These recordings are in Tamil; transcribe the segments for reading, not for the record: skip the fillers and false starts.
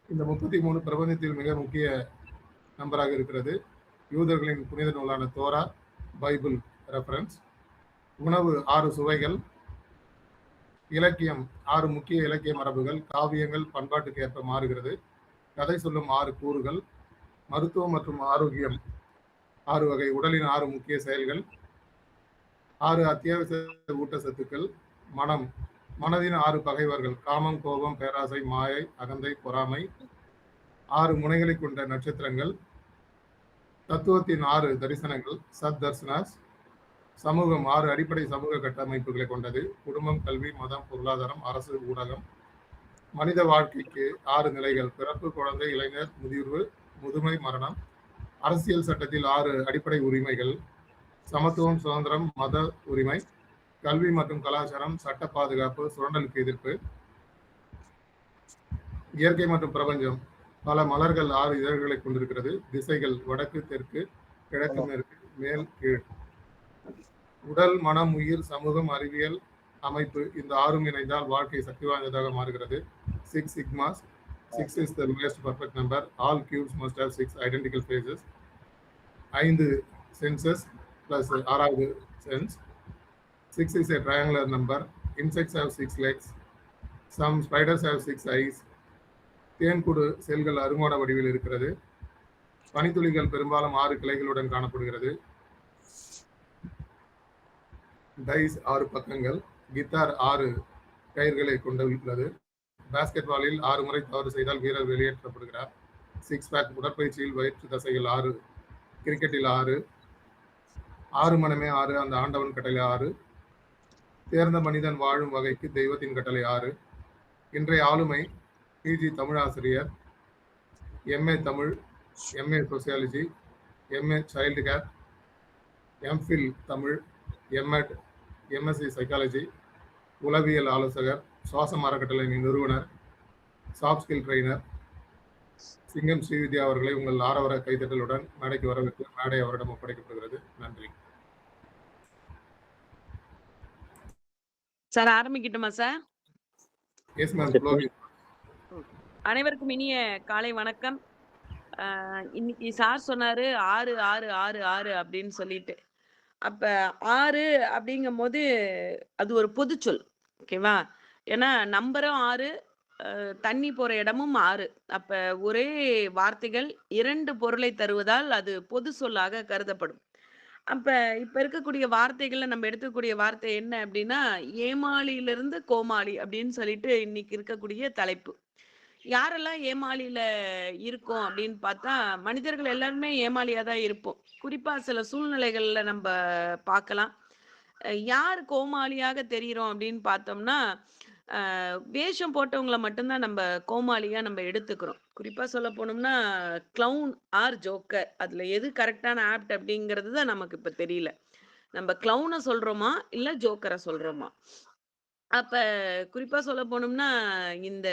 இந்த 33 பிரபஞ்சத்தில் மிக முக்கிய நம்பராக இருக்கிறது. யூதர்களின் புனித நூலான தோரா, பைபிள் ரெஃபரன்ஸ். உணவு 6 சுவைகள். இலக்கியம் 6 முக்கிய இலக்கிய மரபுகள். காவியங்கள் பண்பாட்டுக்கு ஏற்ப மாறுகிறது. கதை சொல்லும் 6 கூறுகள். மருத்துவம் மற்றும் ஆரோக்கியம் 6 வகை. உடலின் 6 முக்கிய செயல்கள். 6 அத்தியாவசிய ஊட்டச்சத்துக்கள். மனம், மனதின் 6 பகைவர்கள். காமம், கோபம், பேராசை, மாயை, அகந்தை, பொறாமை. 6 முனைகளை கொண்ட நட்சத்திரங்கள். தத்துவத்தின் 6 தரிசனங்கள், சத் தர்சனாஸ். சமூகம் 6 அடிப்படை சமூக கட்டமைப்புகளை கொண்டது. குடும்பம், கல்வி, மதம், பொருளாதாரம், அரசு, ஊடகம். மனித வாழ்க்கைக்கு 6 நிலைகள். பிறப்பு, குழந்தை, இளைஞர், முதிர்வு, முதுமை, மரணம். அரசியல் சட்டத்தில் 6 அடிப்படை உரிமைகள். சமத்துவம், சுதந்திரம், மத உரிமை, கல்வி மற்றும் கலாச்சாரம், சட்ட பாதுகாப்பு, சுரண்டலுக்கு எதிர்ப்பு. இயற்கை மற்றும் பிரபஞ்சம். பல மலர்கள் 6 இதழ்களை கொண்டிருக்கிறது. திசைகள் வடக்கு, தெற்கு, கிழக்கு, மேற்கு, மேல், கீழ். உடல், மனம், உயிர், சமூகம், அறிவியல், அமைப்பு இந்த 6ம் இணைந்தால் வாழ்க்கை சக்தி வாய்ந்ததாக மாறுகிறது. 6 sigmas. 6 is the lowest perfect number. All cubes must have 6 identical faces. 5 senses plus 6வது sense. 6 is a triangular number. Insects have 6 legs. Some spiders have 6 eyes. தேன்கூடு செல்கள் அருங்கோண வடிவில் இருக்கிறது. பனித்துளிகள் பெரும்பாலும் 6 கிளைகளுடன் காணப்படுகிறது. டைஸ் 6 பக்கங்கள். கித்தார் 6 கயிர்களை கொண்டுள்ளது. பாஸ்கெட் பாலில் 6 முறை தவறு செய்தால் வீரர் வெளியேற்றப்படுகிறார். 6 பேக் உடற்பயிற்சியில் வயிற்று தசைகள் 6. கிரிக்கெட்டில் 6. 6 மனமே 6. அந்த ஆண்டவன் கட்டளை 6. தேர்ந்த மனிதன் வாழும் வகைக்கு தெய்வத்தின் கட்டளை 6. இன்றைய ஆளுமை பிஜி தமிழ் ஆசிரியர், MA Tamil, MA sociology, MA child care, MPhil Tamil, MEd, MSc psychology, உளவியல் ஆலோசகர், சுவாசம் அறக்கட்டளையின் நிறுவனர், சாஃப்ட் ஸ்கில் ட்ரெயினர். சிங்கம் ஸ்ரீவித்யா அவர்களை உங்கள் ஆரவர கைதட்டலுடன் மேடைக்கு வரவேற்று மேடை அவரிடம் ஒப்படைக்கப்படுகிறது. நன்றி சார். ஆரம்பிக்கட்டுமா சார்? Yes ma'am. அனைவருக்கும் இனிய காலை வணக்கம். இன்னைக்கு சார் சொன்னாரு 6 6 6 6 அப்படின்னு சொல்லிட்டு. அப்ப 6 அப்படிங்கும் போது அது ஒரு பொது சொல், ஓகேவா? ஏன்னா நம்பரும் 6, தண்ணி போற இடமும் 6. அப்ப ஒரே வார்த்தைகள் 2 பொருளை தருவதால் அது பொது சொல்லாக கருதப்படும். அப்ப இப்ப இருக்கக்கூடிய வார்த்தைகள்ல நம்ம எடுக்கக்கூடிய வார்த்தை என்ன அப்படின்னா, ஏமாளியிலிருந்து கோமாளி அப்படின்னு சொல்லிட்டு இன்னைக்கு இருக்கக்கூடிய தலைப்பு. யாரெல்லாம் ஏமாளியில இருக்கோம் அப்படின்னு பார்த்தா, மனிதர்கள் எல்லாருமே ஏமாளியா தான் இருப்போம். குறிப்பா சில சூழ்நிலைகள்ல நம்ம பார்க்கலாம். யார் கோமாளியாக தெரிகிறோம் அப்படின்னு பார்த்தோம்னா, வேஷம் போட்டவங்கள மட்டும்தான் நம்ம கோமாளியா நம்ம எடுத்துக்கிறோம். குறிப்பா சொல்ல போனோம்னா, கிளவுன் ஆர் ஜோக்கர் அதுல எது கரெக்டான ஆப்ட் அப்படிங்கிறது தான் நமக்கு இப்ப தெரியல. நம்ம கிளவுனை சொல்றோமா இல்ல ஜோக்கரை சொல்றோமா? அப்ப குறிப்பா சொல்ல போனோம்னா, இந்த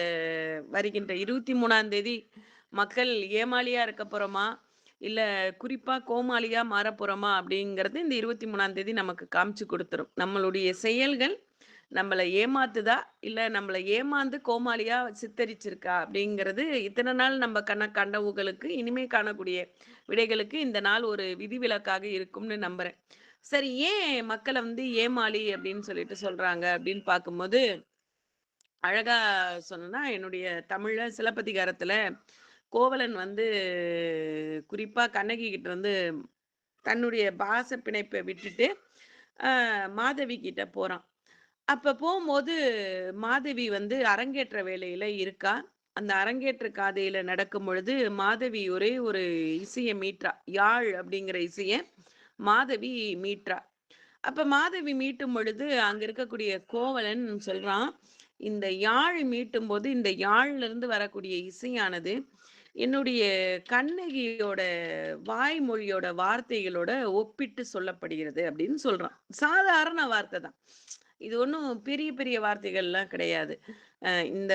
வருகின்ற 23ஆம் தேதி மக்கள் ஏமாளியா இருக்க போறோமா? இல்ல குறிப்பா கோமாளியா மாறப் போறோமா? அப்படிங்கிறது இந்த 23ஆம் தேதி நமக்கு காமிச்சு குடுத்துரும். நம்மளுடைய செயல்கள் நம்மள ஏமாத்துதா? இல்ல நம்மள ஏமாந்து கோமாளியா சித்தரிச்சிருக்கா? அப்படிங்கிறது இத்தனை நாள் நம்ம கண்ட கனவுகளுக்கு, இனிமே காணக்கூடிய விடைகளுக்கு இந்த நாள் ஒரு விதிவிலக்காக இருக்கும்னு நம்புறேன். சரி, ஏன் மக்கள ஏமாளி அப்படின்னு சொல்லிட்டு சொல்றாங்க அப்படின்னு பார்க்கும்போது, அழகா சொன்னேன்னா, என்னுடைய தமிழ்ல சிலப்பதிகாரத்துல கோவலன் குறிப்பா கண்ணகி கிட்ட தன்னுடைய பாச பிணைப்பை விட்டுட்டு மாதவி கிட்ட போறான். அப்ப போகும்போது மாதவி அரங்கேற்ற வேலையில இருக்கா. அந்த அரங்கேற்ற காதையில நடக்கும் பொழுது மாதவி ஒரே ஒரு இசைய மீட்றா. யாழ் அப்படிங்கிற இசைய மாதவி மீட்றா. அப்ப மாதவி மீட்டும் பொழுது அங்க இருக்கக்கூடிய கோவலன் சொல்றான், இந்த யாழ் மீட்டும் போது இந்த யாழ்ல இருந்து வரக்கூடிய இசையானது என்னுடைய கண்ணகியோட வாய்மொழியோட வார்த்தைகளோட ஒப்பிட்டு சொல்லப்படுகிறது அப்படின்னு சொல்றான். சாதாரண வார்த்தை தான். இது ஒன்றும் பெரிய பெரிய வார்த்தைகள்லாம் கிடையாது. இந்த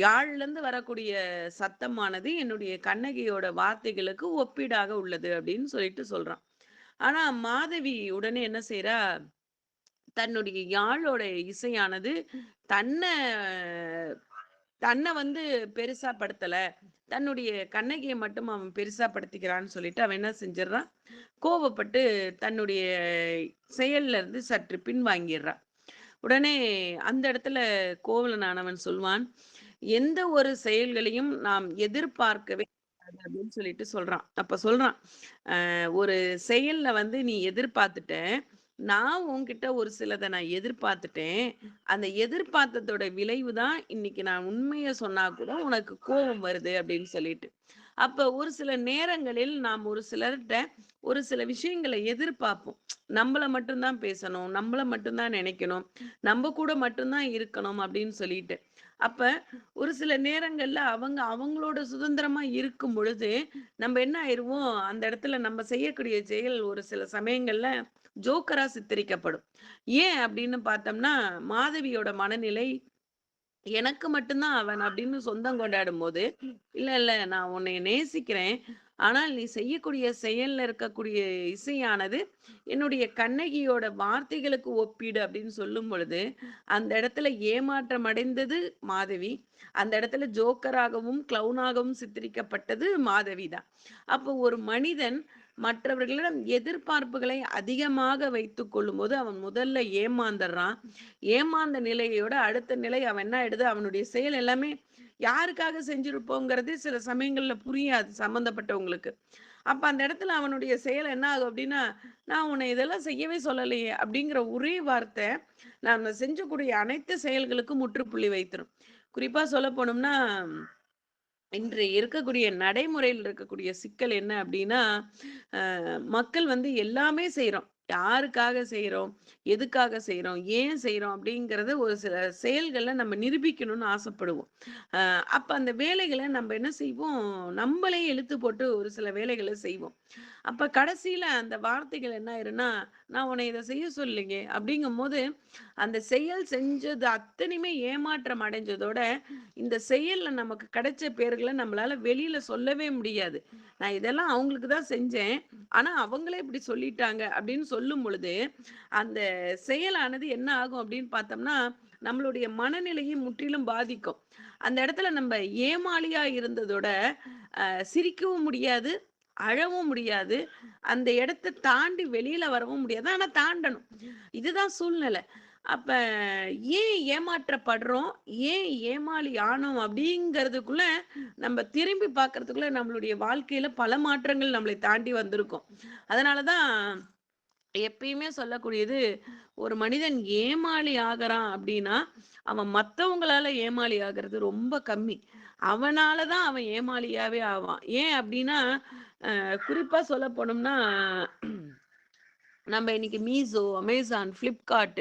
யாழ்ல இருந்து வரக்கூடிய சத்தமானது என்னுடைய கண்ணகியோட வார்த்தைகளுக்கு ஒப்பீடாக உள்ளது அப்படின்னு சொல்லிட்டு சொல்றான். ஆனா மாதவி உடனே என்ன செய்றா, தன்னுடைய யாழோட இசையானது தன்னை தன்னை பெருசா படுத்தல, தன்னுடைய கண்ணகியை மட்டும் அவன் பெருசா படுத்திக்கிறான்னு சொல்லிட்டு அவன் என்ன செஞ்சிடறான், கோவப்பட்டு தன்னுடைய செயல்ல இருந்து சற்று பின்வாங்கிடுறான். உடனே அந்த இடத்துல கோவலனானவன் சொல்வான், எந்த ஒரு செயல்களையும் நாம் எதிர்பார்க்கவே கூடாது அப்படின்னு சொல்லிட்டு சொல்றான். அப்ப சொல்றான், ஒரு செயல்ல வந்து நீ எதிர்பார்த்துட்ட. நான் உன்கிட்ட ஒரு சிலத நான் எதிர்பார்த்துட்டேன். அந்த எதிர்பார்த்ததோட விளைவு தான் இன்னைக்கு நான் உண்மைய சொன்னா கூட உனக்கு கோவம் வருது அப்படின்னு சொல்லிட்டு. அப்ப ஒரு சில நேரங்களில் நாம் ஒரு சிலர்ட்ட ஒரு சில விஷயங்கள எதிர்பார்ப்போம். நம்மள மட்டும் தான் பேசணும், நம்மள மட்டும் தான் நினைக்கணும், நம்ம கூட மட்டும் தான் இருக்கணும் அப்படின்னு சொல்லிட்டு. அப்ப ஒரு சில நேரங்கள்ல அவங்க அவங்களோட சுதந்திரமா இருக்கும் பொழுது, நம்ம என்ன ஆயிருவோம், அந்த இடத்துல நம்ம செய்யக்கூடிய செயல் ஒரு சில சமயங்கள்ல ஜோக்கரா சித்தரிக்கப்படும். ஏன் அப்படின்னு பார்த்தோம்னா, மாதவியோட மனநிலை எனக்கு மட்டும் தான் அவன் அப்படின்னு சொந்தம் கொண்டாடும்போது, "இல்ல, இல்ல நான் உன்னைய நேசிக்கிறேன். ஆனால் நீ செய்யக்கூடிய செயல்ல இருக்கக்கூடிய இசையானது என்னுடைய கண்ணகியோட வார்த்தைகளுக்கு ஒப்பீடு" அப்படின்னு சொல்லும் பொழுது, அந்த இடத்துல ஏமாற்றம் அடைந்தது மாதவி. அந்த இடத்துல ஜோக்கராகவும், கிளவுனாகவும் சித்தரிக்கப்பட்டது மாதவி தான். அப்போ ஒரு மனிதன் மற்றவர்களிடம் எதிர்பார்ப்புகளை அதிகமாக வைத்துக் கொள்ளும்போது, அவன் முதல்ல ஏமாந்தர்றான். ஏமாந்த நிலையோட அடுத்த நிலை அவன் என்ன ஆயிடுது, அவனுடைய செயல் எல்லாமே யாருக்காக செஞ்சிருப்போங்கிறது சில சமயங்கள்ல புரியாது சம்மந்தப்பட்டவங்களுக்கு. அப்ப அந்த இடத்துல அவனுடைய செயல் என்ன ஆகும் அப்டின்னா, "நான் உன்ன இதெல்லாம் செய்யவே சொல்லலையே" அப்படிங்கிற ஒரே வார்த்தை, நாம செஞ்சக்கூடிய அனைத்து செயல்களுக்கும் முற்றுப்புள்ளி வைத்துரும். குறிப்பா சொல்லப்போனோம்னா, இன்று இருக்கக்கூடிய நடைமுறையில் இருக்கக்கூடிய சிக்கல் என்ன அப்டின்னா, மக்கள் வந்து எல்லாமே செய்றோம். யாருக்காக செய்றோம்? எதுக்காக செய்றோம்? ஏன் செய்றோம்? அப்படிங்கிறத ஒரு சில செயல்கள்ல நம்ம நிரூபிக்கணும்னு ஆசைப்படுவோம். அ அப்ப அந்த வேலைகள நம்ம என்ன செய்வோம்? நம்பளே இழுத்து போட்டு ஒரு சில வேலைகள செய்வோம். அப்ப கடைசியில அந்த வார்த்தைகள் என்ன ஆயிரும்னா, "நான் உன்ன இத செய்ய சொல்லலையே" அப்படிங்கும்போது, அந்த செயல் செஞ்சது அத்தனையுமே ஏமாற்றம் அடைஞ்சதோட, இந்த செயல்ல நமக்கு கிடைச்ச பேர்கள நம்மளால வெளியில சொல்லவே முடியாது. "நான் இதெல்லாம் அவங்களுக்கு தான் செஞ்சேன். ஆனா அவங்களே இப்படி சொல்லிட்டாங்க" அப்படின்னு சொல்லும் பொழுது, அந்த செயலானது என்ன ஆகும் அப்படின்னு பார்த்தோம்னா, நம்மளுடைய மனநிலையை முற்றிலும் பாதிக்கும். அந்த இடத்துல நம்ம ஏமாளியா இருந்ததோட, சிரிக்கவும் முடியாது, அழவும் முடியாது. அந்த இடத்த தாண்டி வெளியில வரவும் முடியாது. ஆனா தாண்டணும். இதுதான் சூழ்நிலை. அப்ப ஏன் ஏமாற்றப்படுறோம்? ஏன் ஏமாளி ஆனோம்? அப்படிங்கிறதுக்குள்ள நம்ம திரும்பி பார்க்கறதுக்குள்ள நம்மளுடைய வாழ்க்கையில பல மாற்றங்கள் நம்மளை தாண்டி வந்திருக்கும். அதனால தான் எப்பயுமே சொல்லக்கூடியது, ஒரு மனிதன் ஏமாளி ஆகுறான் அப்படின்னா, அவன் மத்தவங்களால ஏமாளி ஆகுறது ரொம்ப கம்மி. அவனால தான் அவன் ஏமாளியாவே ஆவான். ஏன் அப்படின்னா, குறிப்பா சொல்லப் போனோம்னா, நம்ம இன்னைக்கு மீஷோ, அமேசான், Flipkart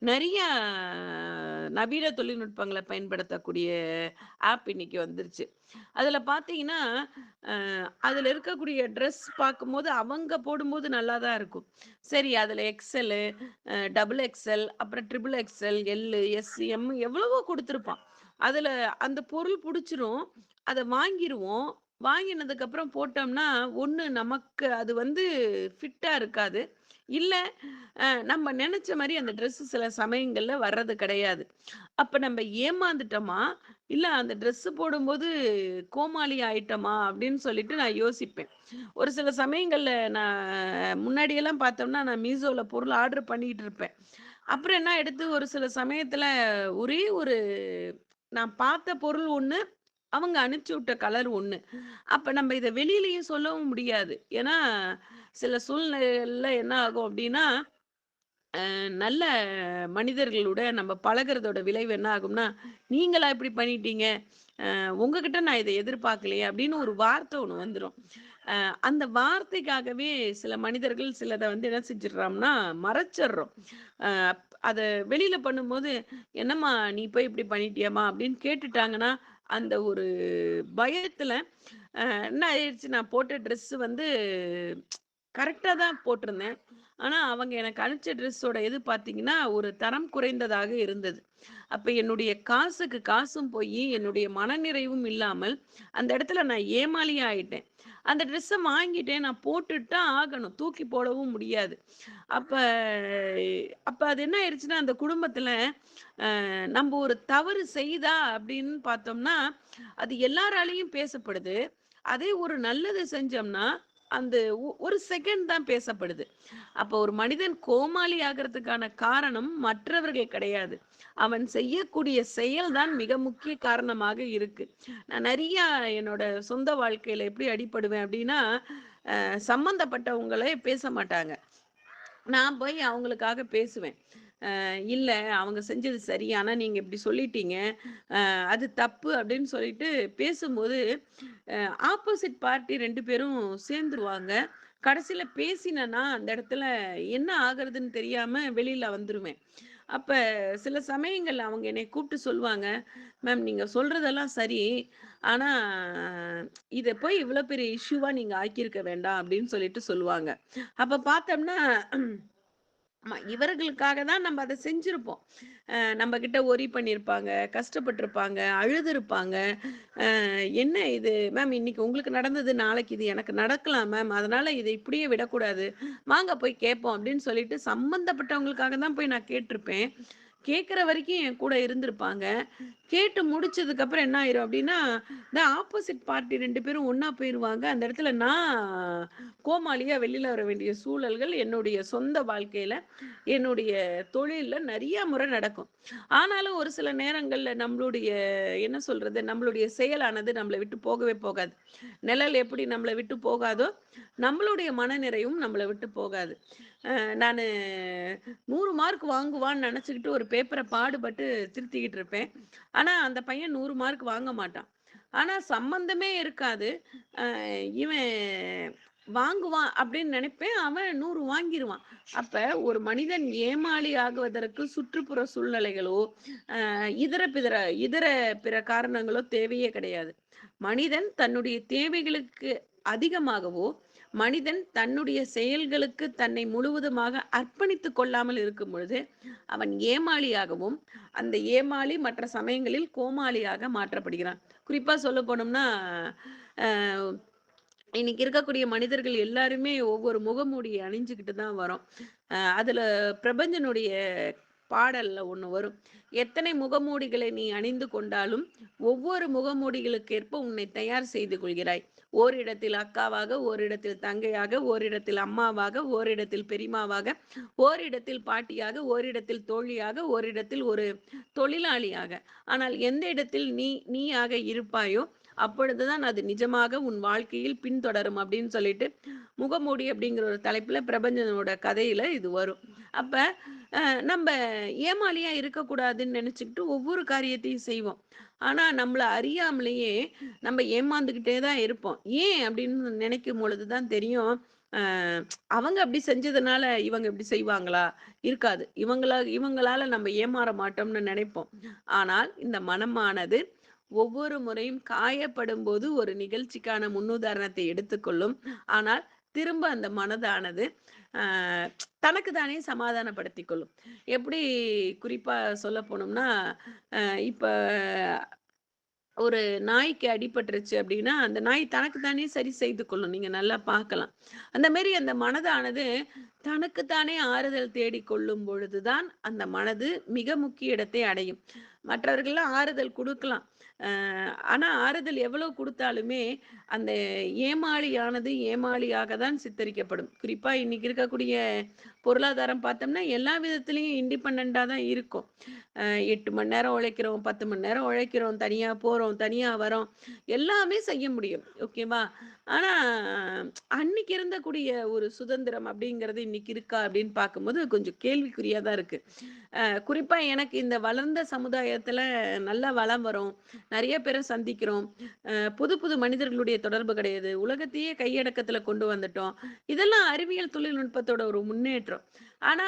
நெறைய நவீன தொழில்நுட்பங்கள பயன்படுத்தக்கூடிய ஆப் இன்னைக்கு வந்துருச்சு. அதுல பார்த்தீங்கன்னா, அ அதுல இருக்கக்கூடிய ட்ரெஸ் பார்க்கும்போது அவங்க போடும்போது நல்லா தான் இருக்கும். சரி அதுல எக்ஸ்எல்லு, டபுள் எக்ஸ்எல், அப்புறம் ட்ரிபிள் எக்ஸ்எல், எல்லு, எஸ், எம் எவ்வளவோ குடுத்துருப்பான். அதுல அந்த பொருள் புடிச்சிரும். அத வாங்கிருவோம். வாங்கினதுக்கப்புறம் போட்டோம்னா, ஒண்ணு நமக்கு அது வந்து ஃபிட்டா இருக்காது. இல்ல நம்ம நெனச்ச மாரி அந்த ட்ரெஸ் சில சமயங்கள்ல வர்றது கிடையாது. அப்ப நம்ம ஏமாந்துட்டோமா? இல்ல அந்த ட்ரெஸ் போடும்போது கோமாளி ஆயிட்டோமா? அப்படின்னு சொல்லிட்டு நான் யோசிப்பேன். ஒரு சில சமயங்கள்ல நான் முன்னாடியெல்லாம் பார்த்தோம்னா, நான் மீஷோல பொருள் ஆர்டர் பண்ணிட்டு இருப்பேன். அப்புறம் என்ன எடுத்து ஒரு சில சமயத்துல ஒரே ஒரு நான் பார்த்த பொருள் ஒண்ணு, அவங்க அனுப்பிச்சு விட்ட கலர் ஒண்ணு. அப்ப நம்ம இத வெளியிலயும் சொல்லவும் முடியாது. ஏன்னா, சில சூழ்நிலைகள்ல என்ன ஆகும் அப்டின்னா, நல்ல மனிதர்களோட நம்ம பழகுறதோட விளைவு என்ன ஆகும்னா, "நீங்களா இப்படி பண்ணிட்டீங்க? உங்ககிட்ட நான் இத எதிர்பார்க்கலையே!" அப்படின்னு ஒரு வார்த்தை ஒண்ணு வந்துரும். அ அந்த வார்த்தைக்காகவே சில மனிதர்கள் சிலத வந்து என்ன செஞ்சுடுறோம்னா, மறைச்சர்றோம். அ அத வெளியில பண்ணும்போது, "என்னம்மா நீ போய் இப்படி பண்ணிட்டியாம்மா?" அப்படின்னு கேட்டுட்டாங்கன்னா, அந்த ஒரு பயத்துல என்ன ஆயிடுச்சு, நான் போட்ட ட்ரெஸ் வந்து கரெக்ட்டா தான் போட்டிருந்தேன். ஆனா, அவங்க எனக்கு அனுப்பிச்ச ட்ரெஸ்ஸோட இது பார்த்தீங்கன்னா, ஒரு தரம் குறைந்ததாக இருந்தது. அப்ப என்னுடைய காசுக்கு காசும் போயி, என்னுடைய மனநிறைவும் இல்லாமல், அந்த இடத்துல நான் ஏமாளியா ஆயிட்டேன். அந்த ட்ரெஸ்ஸ வாங்கிட்டேன். நான் போட்டுட்டு தான் ஆகணும். தூக்கி போடவும் முடியாது. அப்ப அப்ப அது என்ன ஆயிருச்சுன்னா, அந்த குடும்பத்துல நம்ப ஒரு தவறு செய்தா அப்படின்னு பார்த்தோம்னா, அது எல்லாராலயும் பேசப்படுது. அதே ஒரு நல்லது செஞ்சோம்னா, அந்த ஒரு செகண்ட் தான் பேசப்படுது. அப்போ ஒரு மனிதன் கோமாளி ஆகுறதுக்கான காரணம் மற்றவர்கள் கிடையாது. அவன் செய்யக்கூடிய செயல் தான் மிக முக்கிய காரணமாக இருக்கு. நான் நெறையா என்னோட சொந்த வாழ்க்கையில எப்படி அடிபடுவேன் அப்படின்னா, சம்மந்தப்பட்டவங்களே பேச மாட்டாங்க. நான் போய் அவங்களுக்காக பேசுவேன். இல்ல அவங்க செஞ்சது சரி. ஆனா நீங்க இப்படி சொல்லிட்டீங்க. அது தப்பு அப்படின்னு சொல்லிட்டு பேசும்போது, அ ஆப்போசிட் பார்ட்டி 2 பேரும் சேர்ந்துருவாங்க. கடைசியில பேசினேன்னா, அந்த இடத்துல என்ன ஆகுறதுன்னு தெரியாம வெளியில வந்துருவேன். அப்ப சில சமயங்கள்ல அவங்க என்னைய கூப்பிட்டு சொல்லுவாங்க, "மேம் நீங்க சொல்றதெல்லாம் சரி. ஆனா இத போய் இவ்வளோ பெரிய இஷ்யூவா நீங்க ஆக்கியிருக்க வேண்டாம்." அப்படின்னு சொல்லிட்டு சொல்லுவாங்க. அப்ப பார்த்தோம்னா ஆமா. இவர்களுக்காக தான் நம்ம அத செஞ்சிருப்போம். நம்மகிட்ட ஒரி பண்ணியிருப்பாங்க, கஷ்டப்பட்டுருப்பாங்க, அழுதுருப்பாங்க. என்ன இது மேம் இன்னைக்கு உங்களுக்கு நடந்தது, நாளைக்கு இது எனக்கு நடக்கலாம் மேம். அதனால இத இப்படியே விடக்கூடாது. வாங்க போய் கேட்போம் அப்படின்னு சொல்லிட்டு சம்மந்தப்பட்டவங்களுக்காக தான் போய் நான் கேட்டுருப்பேன். கேட்கிற வரைக்கும் என் கூட இருந்திருப்பாங்க. கேட்டு முடிச்சதுக்கு அப்புறம் என்ன ஆயிரும் அப்படின்னா, இந்த ஆப்போசிட் பார்ட்டி 2 பேரும் ஒண்ணா போயிருவாங்க. அந்த இடத்துல நான் கோமாளியா வெளியில வர வேண்டிய சூழல்கள் என்னுடைய சொந்த வாழ்க்கையில, என்னுடைய தொழில்ல நெறைய முறை நடக்கும். ஆனாலும் ஒரு சில நேரங்கள்ல நம்மளுடைய என்ன சொல்றது? நம்மளுடைய செயலானது நம்மள விட்டு போகவே போகாது. நிழல் எப்படி நம்மள விட்டு போகாதோ, நம்மளுடைய மனநிறைவும் நம்மள விட்டு போகாது. நானு 100 மார்க் வாங்குவான்னு நெனச்சுக்கிட்டு ஒரு பேப்பர பாடுபட்டு திருத்திக்கிட்டு இருப்பேன். ஆனா, அந்த பையன் 100 மார்க் வாங்க மாட்டான். ஆனா, சம்மந்தமே இருக்காது. அ இவன் வாங்குவான் அப்படின்னு நெனைப்பேன். அவன் 100 வாங்கிருவான். அப்ப ஒரு மனிதன் ஏமாளி ஆகுவதற்கு சுற்றுப்புற சூழ்நிலைகளோ, இதர பிற காரணங்களோ தேவையே கிடையாது. மனிதன் தன்னுடைய தேவைகளுக்கு அதிகமாகவோ, மனிதன் தன்னுடைய செயல்களுக்கு தன்னை முழுவதுமாக அர்ப்பணித்துக் கொள்ளாமல் இருக்கும் பொழுது, அவன் ஏமாளியாகவும், அந்த ஏமாளி மற்ற சமயங்களில் கோமாளியாக மாற்றப்படுகிறான். குறிப்பா சொல்லப் போனோம்னா, அ இன்னைக்கு இருக்கக்கூடிய மனிதர்கள் எல்லாருமே ஒவ்வொரு முகமூடி அணிஞ்சுகிட்டு தான் வரோம். அதுல பிரபஞ்சனுடைய பாடல்ல ஒண்ணு வரும். "எத்தனை முகமூடிகளை நீ அணிந்து கொண்டாலும், ஒவ்வொரு முகமூடிகளுக்கேற்ப உன்னை தயார் செய்து கொள்கிறாய். ஓரிடத்தில் அக்காவாக, ஓரிடத்தில் தங்கையாக, ஓரிடத்தில் அம்மாவாக, ஓரிடத்தில் பெரியம்மாவாக, ஓரிடத்தில் பாட்டியாக, ஓரிடத்தில் தோழியாக, ஓரிடத்தில் ஒரு தொழிலாளியாக. ஆனால் எந்த இடத்தில் நீயாக இருப்பாயோ, அப்பொழுதுதான் அது நிஜமாக உன் வாழ்க்கையில் பின்தொடரும்." அப்படின்னு சொல்லிட்டு, முகமூடி அப்படிங்கிற ஒரு தலைப்புல பிரபஞ்சனோட கதையில இது வரும். அப்ப நம்ப ஏமாளியா இருக்கக்கூடாதுன்னு நெனச்சுக்கிட்டு ஒவ்வொரு காரியத்தையும் செய்வோம். ஆனா, நம்மள அறியாமலேயே நம்ம ஏமாந்துகிட்டே தான் இருப்போம். ஏன் அப்படின்னு நினைக்கும் பொழுது தான் தெரியும். அ அவங்க அப்படி செஞ்சதுனால இவங்க இப்படி செய்வாங்களா? இருக்காது. இவங்களால நம்ம ஏமாற மாட்டோம்னு நெனைப்போம். ஆனால் இந்த மனமானது ஒவ்வொரு முறையும் காயப்படும்போது ஒரு நிகழ்ச்சிக்கான முன்னுதாரணத்தை எடுத்துக்கொள்ளும். ஆனால் திரும்ப அந்த மனதானது அ தனக்கு தானே சமாதானப்படுத்திக் கொள்ளும். எப்படி குறிப்பா சொல்லப் போனோம்னா, இப்ப ஒரு நாய்க்கு அடிபட்டுருச்சு அப்படின்னா, அந்த நாய் தனக்கு தானே சரி செய்து கொள்ளும். நீங்க நல்லா பார்க்கலாம். அந்த மாரி அந்த மனதானது தனக்கு தானே ஆறுதல் தேடிக் கொள்ளும் பொழுது தான், அந்த மனது மிக முக்கிய இடத்தை அடையும். மற்றவர்கள்லாம் ஆறுதல் குடுக்கலாம். அ ஆனா ஆறுதல் எவ்வளவு குடுத்தாலுமே, அந்த ஏமாளியானது ஏமாளியாக தான் சித்தரிக்கப்படும். குறிப்பா இன்னைக்கு இருக்கக்கூடிய பொருளாதாரம் பார்த்தோம்னா, எல்லா விதத்திலயும் இண்டிபெண்டன்ட்டா தான் இருக்கும். 8 மணி நேரம் உழைக்கிறோம், 10 மணி நேரம் உழைக்கிறோம், தனியா போறோம், தனியா வரோம். எல்லாமே செய்ய முடியும். ஓகேவா? ஆனா, அன்னைக்கு இருந்தக்கூடிய ஒரு சுதந்திரம் அப்படிங்கிறது இன்னைக்கு இருக்கா அப்படின்னு பார்க்கும்போது கொஞ்சம் கேள்விக்குறியா தான் இருக்கு. குறிப்பா எனக்கு இந்த வளர்ந்த சமுதாயத்துல நல்ல வளம் வரோம். நெறைய பேர சந்திக்கிறோம். புது புது மனிதர்களுடைய தொடர்பு கிடையாது. உலகத்தையே கையடக்கத்துல கொண்டு வந்துட்டோம். இதெல்லாம் அறிவியல் தொழில்நுட்பத்தோட ஒரு முன்னேற்றம். ஆனா,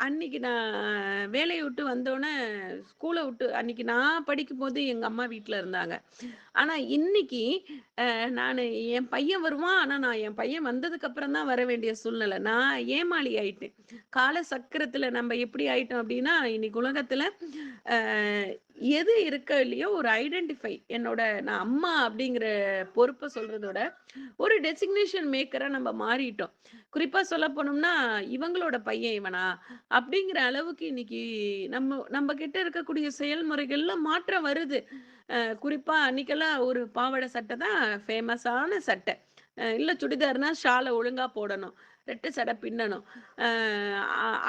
அன்னைக்கு நான் வேலைய விட்டு வந்தோனே, ஸ்கூல விட்டு அன்னைக்கு நான் படிக்கும்போது எங்க அம்மா வீட்ல இருந்தாங்க. ஆனா இன்னைக்கு நானு என் பையன் வருவான். ஆனா நான் என் பையன் வந்ததுக்கு அப்புறம் தான் வர வேண்டிய சூழ்நிலை. நான் ஏமாளி ஆயிட்டேன். கால சக்கரத்துல நம்ம எப்படி ஆயிட்டோம் அப்படின்னா, இன்னைக்கு உலகத்துல அ எது இருக்கோ இல்லையோ ஒரு ஐடென்டிஃபை என்னோட நான் அம்மா அப்படிங்கிற பொறுப்ப சொல்றத விட, ஒரு டெசிக்னேஷன் மேக்கரா நம்ம மாறிட்டோம். குறிப்பா சொல்லப் போனோம்னா, இவங்களோட பையன் இவனா? அப்படிங்கிற அளவுக்கு இன்னைக்கு நம்ம நம்ம கிட்ட இருக்கக்கூடிய செயல்முறைகள்ல மாற்றம் வருது. குறிப்பா அன்னைக்கெல்லாம் ஒரு பாவாடை சட்டை தான் ஃபேமஸான சட்டை. இல்ல சுடிதார்னா ஷால ஒழுங்கா போடணும். ரெட்டை சடை பின்னணும். அ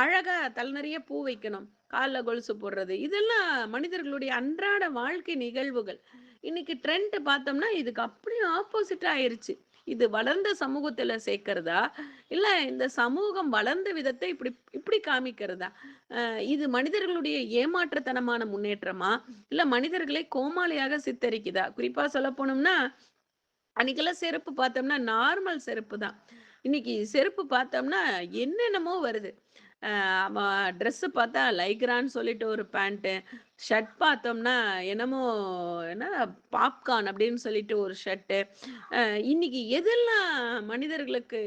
அழகா தல நெறைய பூ வைக்கணும். கால்ல கொலுசு போடுறது. இதெல்லாம் மனிதர்களுடைய அன்றாட வாழ்க்கை நிகழ்வுகள். இன்னைக்கு ட்ரெண்ட் பார்த்தோம்னா, இதுக்கு அப்படியே ஆப்போசிட்டா ஆயிருச்சு. இது வளர்ந்த சமூகத்துல சேர்க்கிறதா? இல்ல இந்த சமூகம் வளர்ந்த விதத்த இப்படி இப்படி காமிக்கிறதா? இது மனிதர்களுடைய ஏமாற்றுத்தனமான முன்னேற்றமா? இல்ல மனிதர்களை கோமாளியாக சித்தரிக்குதா? குறிப்பா சொல்லப்போனோம்னா, அன்னைக்கெல்லாம் செருப்பு பார்த்தோம்னா, நார்மல் செருப்பு தான். இன்னைக்கு செருப்பு பார்த்தோம்னா, என்னென்னமோ வருது. அவன் ட்ரெஸ்ஸு பார்த்தா லைக்ரான்னு சொல்லிட்டு ஒரு பேண்ட்டு, ஷர்ட் பார்த்தோம்னா, என்னமோ என்ன பாப்கார்ன் அப்படின்னு சொல்லிட்டு ஒரு ஷர்ட்டு. இன்னைக்கு எதெல்லாம் மனிதர்களுக்கு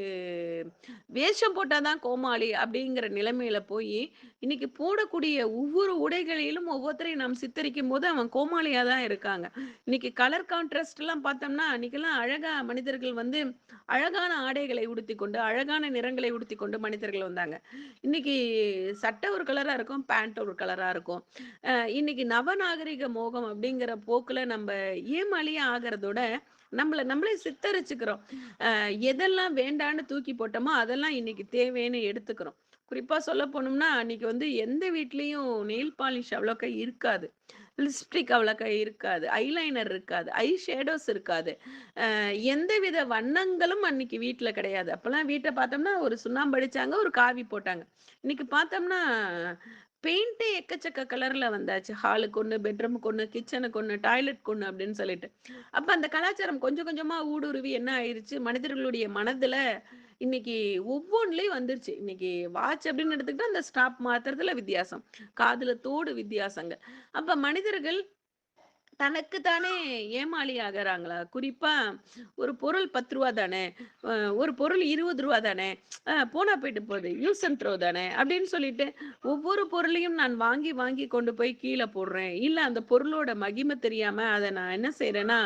வேஷம் போட்டா தான் கோமாளி அப்படிங்கிற நிலைமையில போயி, இன்னைக்கு போடக்கூடிய ஒவ்வொரு உடைகளிலும் ஒவ்வொருத்தரையும் நாம் சித்தரிக்கும்போது, அவன் கோமாளியா தான் இருக்காங்க. இன்னைக்கு கலர் கான்ட்ராஸ்ட்லாம் பார்த்தோம்னா, அன்னைக்கெல்லாம் அழகா மனிதர்கள் வந்து அழகான ஆடைகளை உடுத்திக்கொண்டு, அழகான நிறங்களை உடுத்திக்கொண்டு மனிதர்கள் வந்தாங்க. இன்னைக்கு சட்டை ஒரு கலரா இருக்கும், பேண்ட் ஒரு கலரா இருக்கும். இன்னைக்கு நவநாகரிக மோகம் அப்படிங்கிற போக்குல நம்ப ஏமாளியா ஆகுறதோட, நம்மள நம்மளே சித்தரிச்சுக்கிறோம். எதெல்லாம் வேண்டான்னு தூக்கி போட்டோமோ, அதெல்லாம் இன்னைக்கு தேவைன்னு எடுத்துக்கிறோம். குறிப்பா சொல்லப் போனோம்னா, அன்னைக்கு வந்து எந்த வீட்லயும் நெயில் பாலிஷ் அவ்வளோக்கா இருக்காது. லிப்ஸ்டிக் அவ்வளோக்கா இருக்காது. ஐலைனர் இருக்காது. ஐ ஷேடோஸ் இருக்காது. எந்தவித வண்ணங்களும் அன்னைக்கு வீட்ல கிடையாது. அப்பலாம் வீட்ட பார்த்தோம்னா, ஒரு சுண்ணாம்பு அடிச்சாங்க, ஒரு காவி போட்டாங்க. இன்னைக்கு பார்த்தோம்னா, பெயிண்டே எக்கச்சக்க கலர்ல வந்தாச்சு. ஹாலுக்கு ஒண்ணு, பெட்ரூமுக்கு ஒண்ணு, கிச்சனுக்கு ஒண்ணு, டாய்லெட்க்கு ஒண்ணு அப்படின்னு சொல்லிட்டு. அப்ப அந்த கலாச்சாரம் கொஞ்சம் கொஞ்சமா ஊடுருவி என்ன ஆயிருச்சு, மனிதர்களுடைய மனதுல இன்னைக்கு ஒவ்வொன்லயும் வந்துருச்சு. இன்னைக்கு வாட்ச் அப்படின்னு எடுத்துக்கிட்டா, அந்த ஸ்டாப் மாத்துறதுல வித்தியாசம். காதுல தோடு வித்தியாசங்கள். அப்ப மனிதர்கள் தனக்கு தானே ஏமாளி ஆகுறாங்களா? குறிப்பா ஒரு பொருள் ரூ. 10 தானே, அ ஒரு பொருள் ரூ. 20 தானே, போனா போயிட்டு போகுது. யூஸ் அண்ட் த்ரோ தானே அப்படின்னு சொல்லிட்டு, ஒவ்வொரு பொருளையும் நான் வாங்கி வாங்கி கொண்டு போய் கீழ போடுறேன். இல்ல அந்த பொருளோட மகிமை தெரியாம அத நான் என்ன செய்றேன்னா,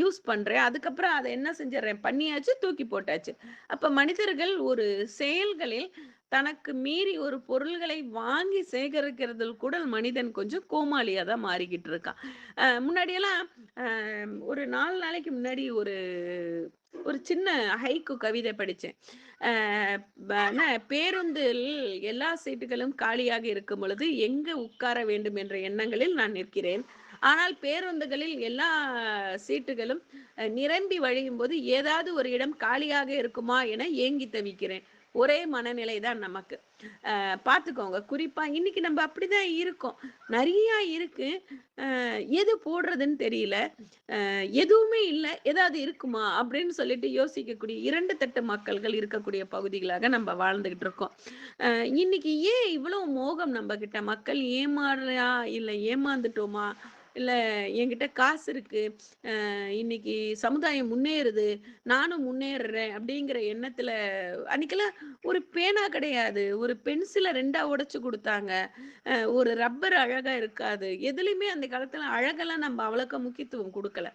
யூஸ் பண்றேன். அதுக்கப்புறம் அத என்ன செஞ்சுர்றேன், பண்ணியாச்சு, தூக்கி போட்டாச்சு. அப்ப மனிதர்கள் ஒரு செயல்களில் தனக்கு மீறி ஒரு பொருள்களை வாங்கி சேகரிக்கிறதில் கூட மனிதன் கொஞ்சம் கோமாளியா தான் மாறிக்கிட்டு இருக்கான். முன்னாடியெல்லாம் அ ஒரு 4 நாளைக்கு முன்னாடி ஒரு ஒரு சின்ன ஹைக்கூ கவிதை படிச்சேன். அ என்ன பேருந்தில் எல்லா சீட்டுகளும் காலியாக இருக்கும் பொழுது, எங்கு உட்கார வேண்டும் என்ற எண்ணங்களில் நான் நிற்கிறேன். ஆனால் பேருந்துகளில் எல்லா சீட்டுகளும் நிரம்பி வழியும்போது, ஏதாவது ஒரு இடம் காலியாக இருக்குமா என ஏங்கி தவிக்கிறேன். ஒரே மனநிலை தான் நமக்கு. பார்த்துக்கோங்க. குறிப்பா இன்னைக்கு நம்ம அப்படிதான் இருக்கோம். நெறையா இருக்கு. எது போடுறதுன்னு தெரியல. எதுவுமே இல்ல. ஏதாவது இருக்குமா? அப்படின்னு சொல்லிட்டு யோசிக்கக்கூடிய 2 தட்டு மக்கள்கள் இருக்கக்கூடிய பகுதிகளாக நம்ம வாழ்ந்துகிட்டு இருக்கோம். அ இன்னைக்கு ஏன் இவ்வளோ மோகம் நம்பகிட்ட? மக்கள் ஏமாறுறா? இல்ல ஏமாந்துட்டோமா? இல்ல என்கிட்ட காசு இருக்கு. இன்னைக்கு சமுதாயம் முன்னேறுது. நானும் முன்னேறுறேன் அப்படிங்கிற எண்ணத்துல அன்னைக்கெல்லாம் ஒரு பேனா கிடையாது. ஒரு பென்சில 2ஆ உடைச்சு குடுத்தாங்க. ஒரு ரப்பர் அழகா இருக்காது. எதுலயுமே அந்த காலத்துல அழகெல்லாம் நம்ம அவ்வளோக்கா முக்கியத்துவம் குடுக்கல.